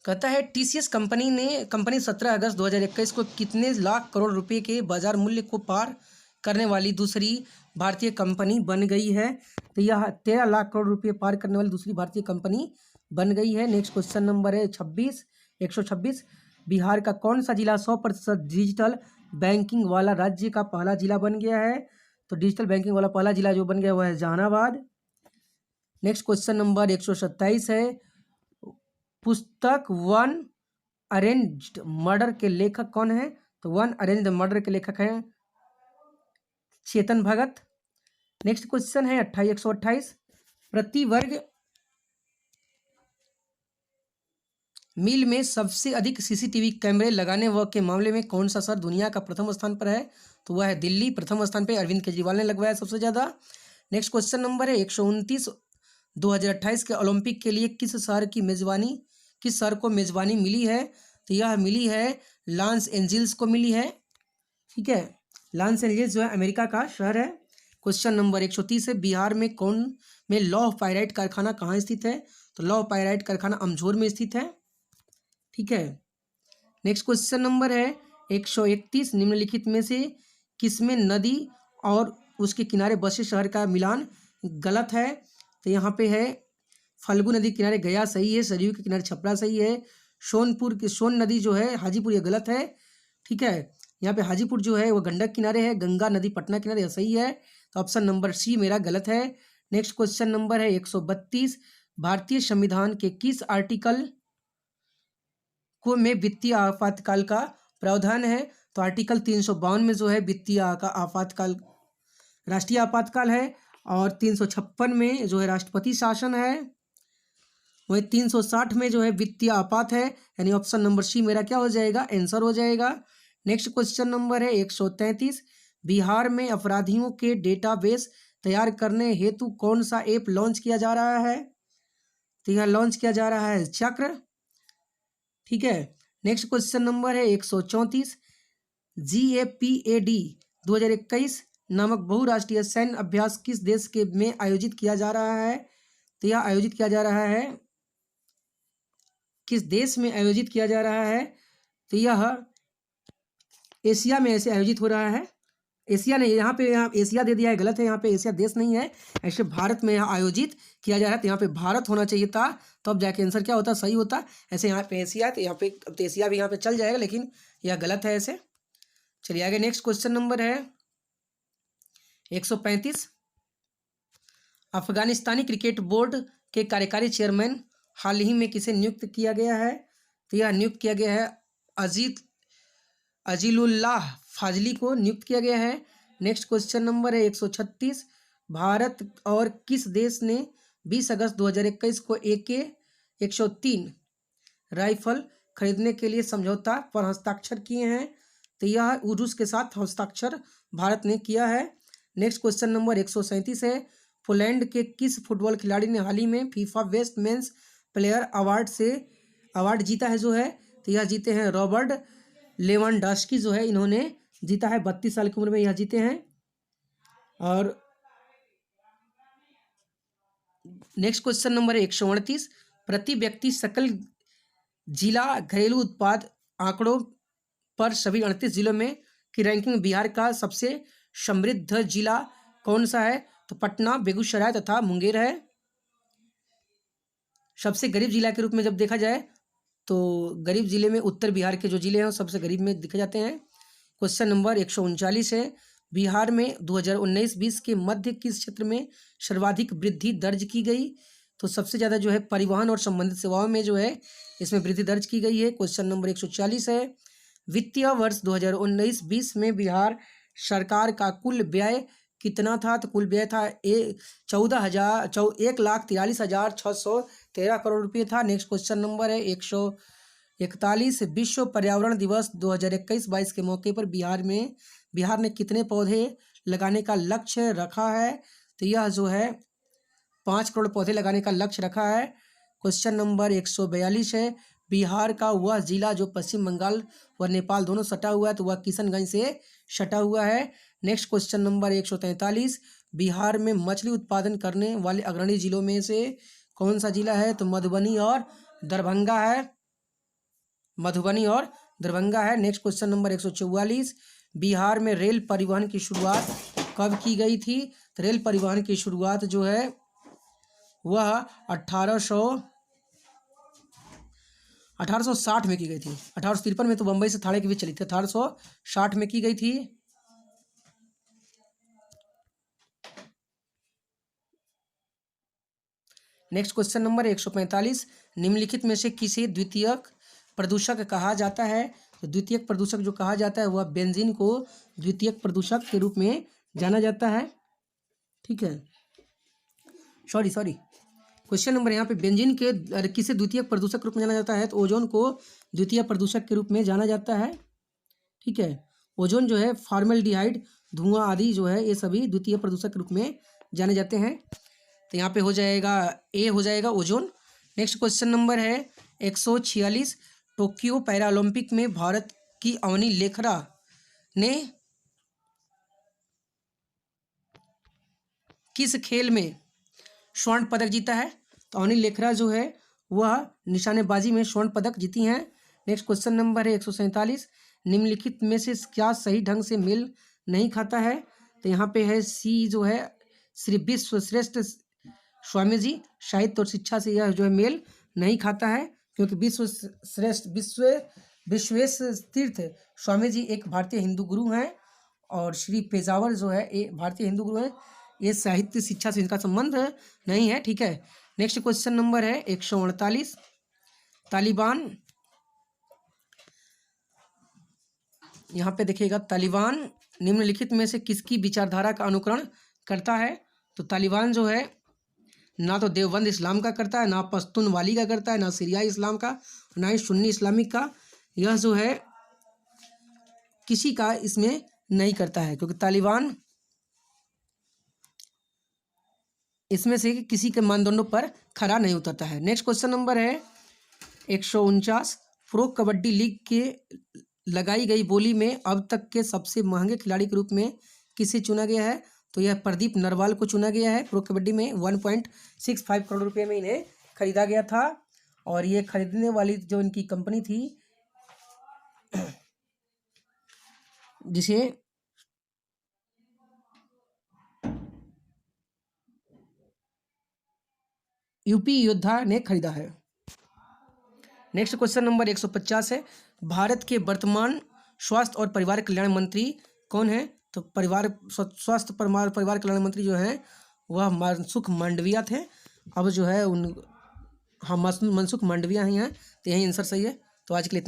कहता है टीसीएस कंपनी 17 अगस्त 2021 को कितने लाख करोड़ रुपए के बाजार मूल्य को पार करने वाली दूसरी भारतीय कंपनी बन गई है? तो यह 13 लाख करोड़ रुपए पार करने वाली दूसरी भारतीय कंपनी बन गई है। नेक्स्ट क्वेश्चन नंबर है 126, बिहार का कौन सा जिला 100% डिजिटल बैंकिंग वाला राज्य का पहला जिला बन गया है? तो डिजिटल बैंकिंग वाला पहला जिला जो बन गया वह है जहानाबाद। नेक्स्ट क्वेश्चन नंबर 127 है, पुस्तक वन अरेंज्ड मर्डर के लेखक कौन है? तो वन अरेंज्ड मर्डर के लेखक हैं चेतन भगत। नेक्स्ट क्वेश्चन है 128, प्रति वर्ग मील में सबसे अधिक सीसीटीवी कैमरे लगाने के मामले में कौन सा शहर दुनिया का प्रथम स्थान पर है? तो वह है दिल्ली। प्रथम स्थान पर अरविंद केजरीवाल ने लगवाया सबसे ज़्यादा। नेक्स्ट क्वेश्चन नंबर है 129, 2028 के ओलंपिक के लिए किस शहर को मेजबानी मिली है? तो यह मिली है लॉस एंजिल्स को मिली है। ठीक है, लॉस एंजिल्स जो है अमेरिका का शहर है। क्वेश्चन नंबर 130 है, बिहार में लौह पाइराइट कारखाना कहाँ स्थित है? तो लौह पाइराइट कारखाना अमझोर में स्थित है। ठीक है, नेक्स्ट क्वेश्चन नंबर है 131, निम्नलिखित में से किसमें नदी और उसके किनारे बसे शहर का मिलान गलत है? तो यहाँ पे है फल्गु नदी किनारे गया सही है, सरयू के किनारे छपरा सही है, सोनपुर की सोन नदी जो है हाजीपुर, ये गलत है। ठीक है, यहाँ पे हाजीपुर जो है वो गंडक किनारे है, गंगा नदी पटना किनारे, ये सही है। तो ऑप्शन नंबर सी मेरा गलत है। नेक्स्ट क्वेश्चन नंबर है 132, भारतीय संविधान के किस आर्टिकल को में वित्तीय आपातकाल का प्रावधान है? तो आर्टिकल 352 में जो है वित्तीय का आपातकाल राष्ट्रीय आपातकाल है, और 356 में जो है राष्ट्रपति शासन है, वही 360 में जो है वित्तीय आपात है। यानी ऑप्शन नंबर सी मेरा क्या हो जाएगा, आंसर हो जाएगा। नेक्स्ट क्वेश्चन नंबर है 133, बिहार में अपराधियों के डेटाबेस तैयार करने हेतु कौन सा ऐप लॉन्च किया जा रहा है? तो यह लॉन्च किया जा रहा है चक्र। ठीक है, नेक्स्ट क्वेश्चन नंबर है 134, GAPAD 2021 नामक बहुराष्ट्रीय सैन्य अभ्यास किस देश के में आयोजित किया जा रहा है? तो यह आयोजित किया जा रहा है, किस देश में आयोजित किया जा रहा है? तो यह एशिया में ऐसे आयोजित हो रहा है। एशिया नहीं, यहाँ एशिया दे दिया है, गलत है। यहाँ पे एशिया देश नहीं है, ऐसे भारत में यहाँ आयोजित किया जा रहा है। तो यहाँ पे भारत होना चाहिए था, तो अब जाके आंसर क्या होता, सही होता। ऐसे यहाँ पे एशिया, तो यहाँ पे अब तो एशिया भी यहाँ पे चल जाएगा, लेकिन यह गलत है ऐसे। चलिए आगे, नेक्स्ट क्वेश्चन नंबर है 135, अफगानिस्तानी क्रिकेट बोर्ड के कार्यकारी चेयरमैन हाल ही में किसे नियुक्त किया गया है? तो यह नियुक्त किया गया है अजीलुल्लाह फाजली को नियुक्त किया गया है। नेक्स्ट क्वेश्चन नंबर है 136, भारत और किस देश ने 20 अगस्त 2021 को AK-103 राइफल खरीदने के लिए समझौता पर हस्ताक्षर किए हैं? तो यह रूस के साथ हस्ताक्षर भारत ने किया है। नेक्स्ट क्वेश्चन नंबर 137 है, पोलैंड के किस फुटबॉल खिलाड़ी ने हाल ही में FIFA best men's player award जीता है जो है? तो यह जीते हैं रॉबर्ट लेवांडोव्स्की जो है, इन्होंने जीता है, 32 साल की उम्र में यह जीते हैं। और नेक्स्ट क्वेश्चन नंबर 138, प्रति व्यक्ति सकल जिला घरेलू उत्पाद आंकड़ों पर सभी 38 जिलों में की रैंकिंग बिहार का सबसे समृद्ध जिला कौन सा है? तो पटना, बेगूसराय तथा मुंगेर है। सबसे गरीब जिला के रूप में जब देखा जाए तो गरीब जिले में उत्तर बिहार के जो जिले हैं वो सबसे गरीब में दिखे जाते हैं। क्वेश्चन नंबर 139 है, बिहार में 2019-20 के मध्य किस क्षेत्र में सर्वाधिक वृद्धि दर्ज की गई? तो सबसे ज़्यादा जो है परिवहन और संबंधित सेवाओं में जो है इसमें वृद्धि दर्ज की गई है। क्वेश्चन नंबर 140 है, वित्तीय वर्ष 2019-20 में बिहार सरकार का कुल व्यय कितना था? तो कुल व्यय था 1,43,613 करोड़ रुपये था। नेक्स्ट क्वेश्चन नंबर है 141, विश्व पर्यावरण दिवस 2021-22 के मौके पर बिहार ने कितने पौधे लगाने का लक्ष्य रखा है? तो यह जो है 5 करोड़ पौधे लगाने का लक्ष्य रखा है। क्वेश्चन नंबर 142 है, बिहार का वह जिला जो पश्चिम बंगाल व नेपाल दोनों सटा हुआ है, तो वह किशनगंज से सटा हुआ है। नेक्स्ट क्वेश्चन नंबर 143, बिहार में मछली उत्पादन करने वाले अग्रणी जिलों में से कौन सा जिला है? तो मधुबनी और दरभंगा है, मधुबनी और दरभंगा है। नेक्स्ट क्वेश्चन नंबर 144, बिहार में रेल परिवहन की शुरुआत कब की गई थी? तो रेल परिवहन की शुरुआत जो है वह 1860 में की गई थी। 1853 में तो बम्बई से थाने के बीच चली थी, 1860 में की गई थी। नेक्स्ट क्वेश्चन नंबर 145, निम्नलिखित में से किसे द्वितीयक प्रदूषक कहा जाता है? तो द्वितीयक प्रदूषक जो कहा जाता है वह बेंजीन को द्वितीयक प्रदूषक के रूप में जाना जाता है। ठीक है, सॉरी क्वेश्चन नंबर यहाँ पे बेंजीन के किसे द्वितीयक प्रदूषक के रूप में जाना जाता है? तो ओजोन को द्वितीय प्रदूषक के रूप में जाना जाता है। ठीक है, ओजोन जो है फॉर्मेल्डिहाइड, धुआं आदि जो है ये सभी द्वितीय प्रदूषक के रूप में जाने जाते हैं। तो यहाँ पे हो जाएगा ए हो जाएगा ओजोन। नेक्स्ट क्वेश्चन नंबर है 146, टोक्यो पैरालंपिक में भारत की अवनी लेखरा ने किस खेल में स्वर्ण पदक जीता है? तो अवनी लेखरा जो है वह निशानेबाजी में स्वर्ण पदक जीती हैं। नेक्स्ट क्वेश्चन नंबर है 147, निम्नलिखित में से क्या सही ढंग से मेल नहीं खाता है? तो यहाँ पे है सी जो है श्री विश्व श्रेष्ठ स्वामी जी, साहित्य और शिक्षा से यह जो है मेल नहीं खाता है। क्योंकि विश्वेश तीर्थ स्वामी जी एक भारतीय हिंदू गुरु हैं और श्री पेजावर जो है ये भारतीय हिंदू गुरु हैं। ये साहित्य शिक्षा से इनका संबंध नहीं है, ठीक है। नेक्स्ट क्वेश्चन नंबर है 148। तालिबान, यहाँ पे देखिएगा, तालिबान निम्नलिखित में से किसकी विचारधारा का अनुकरण करता है? तो तालिबान जो है ना तो देवबंद इस्लाम का करता है, ना पश्तूनवाली का करता है, ना सीरियाई इस्लाम का, ना ही सुन्नी इस्लामिक का। यह जो है किसी का इसमें नहीं करता है, क्योंकि तालिबान इसमें से किसी के मानदंडों पर खरा नहीं उतरता है। नेक्स्ट क्वेश्चन नंबर है 149। प्रो कबड्डी लीग के लगाई गई बोली में अब तक के सबसे महंगे खिलाड़ी के रूप में किसे चुना गया है? तो यह प्रदीप नरवाल को चुना गया है। प्रो कबड्डी में 1.65 करोड़ रुपए में इन्हें खरीदा गया था और ये खरीदने वाली जो इनकी कंपनी थी जिसे यूपी योद्धा ने खरीदा है। नेक्स्ट क्वेश्चन नंबर 150 है। भारत के वर्तमान स्वास्थ्य और परिवार कल्याण मंत्री कौन है? तो स्वास्थ्य परिवार कल्याण मंत्री जो है वह मनसुख मांडविया थे। अब जो है मनसुख मांडविया ही हैं, तो यही आंसर सही है। तो आज के लिए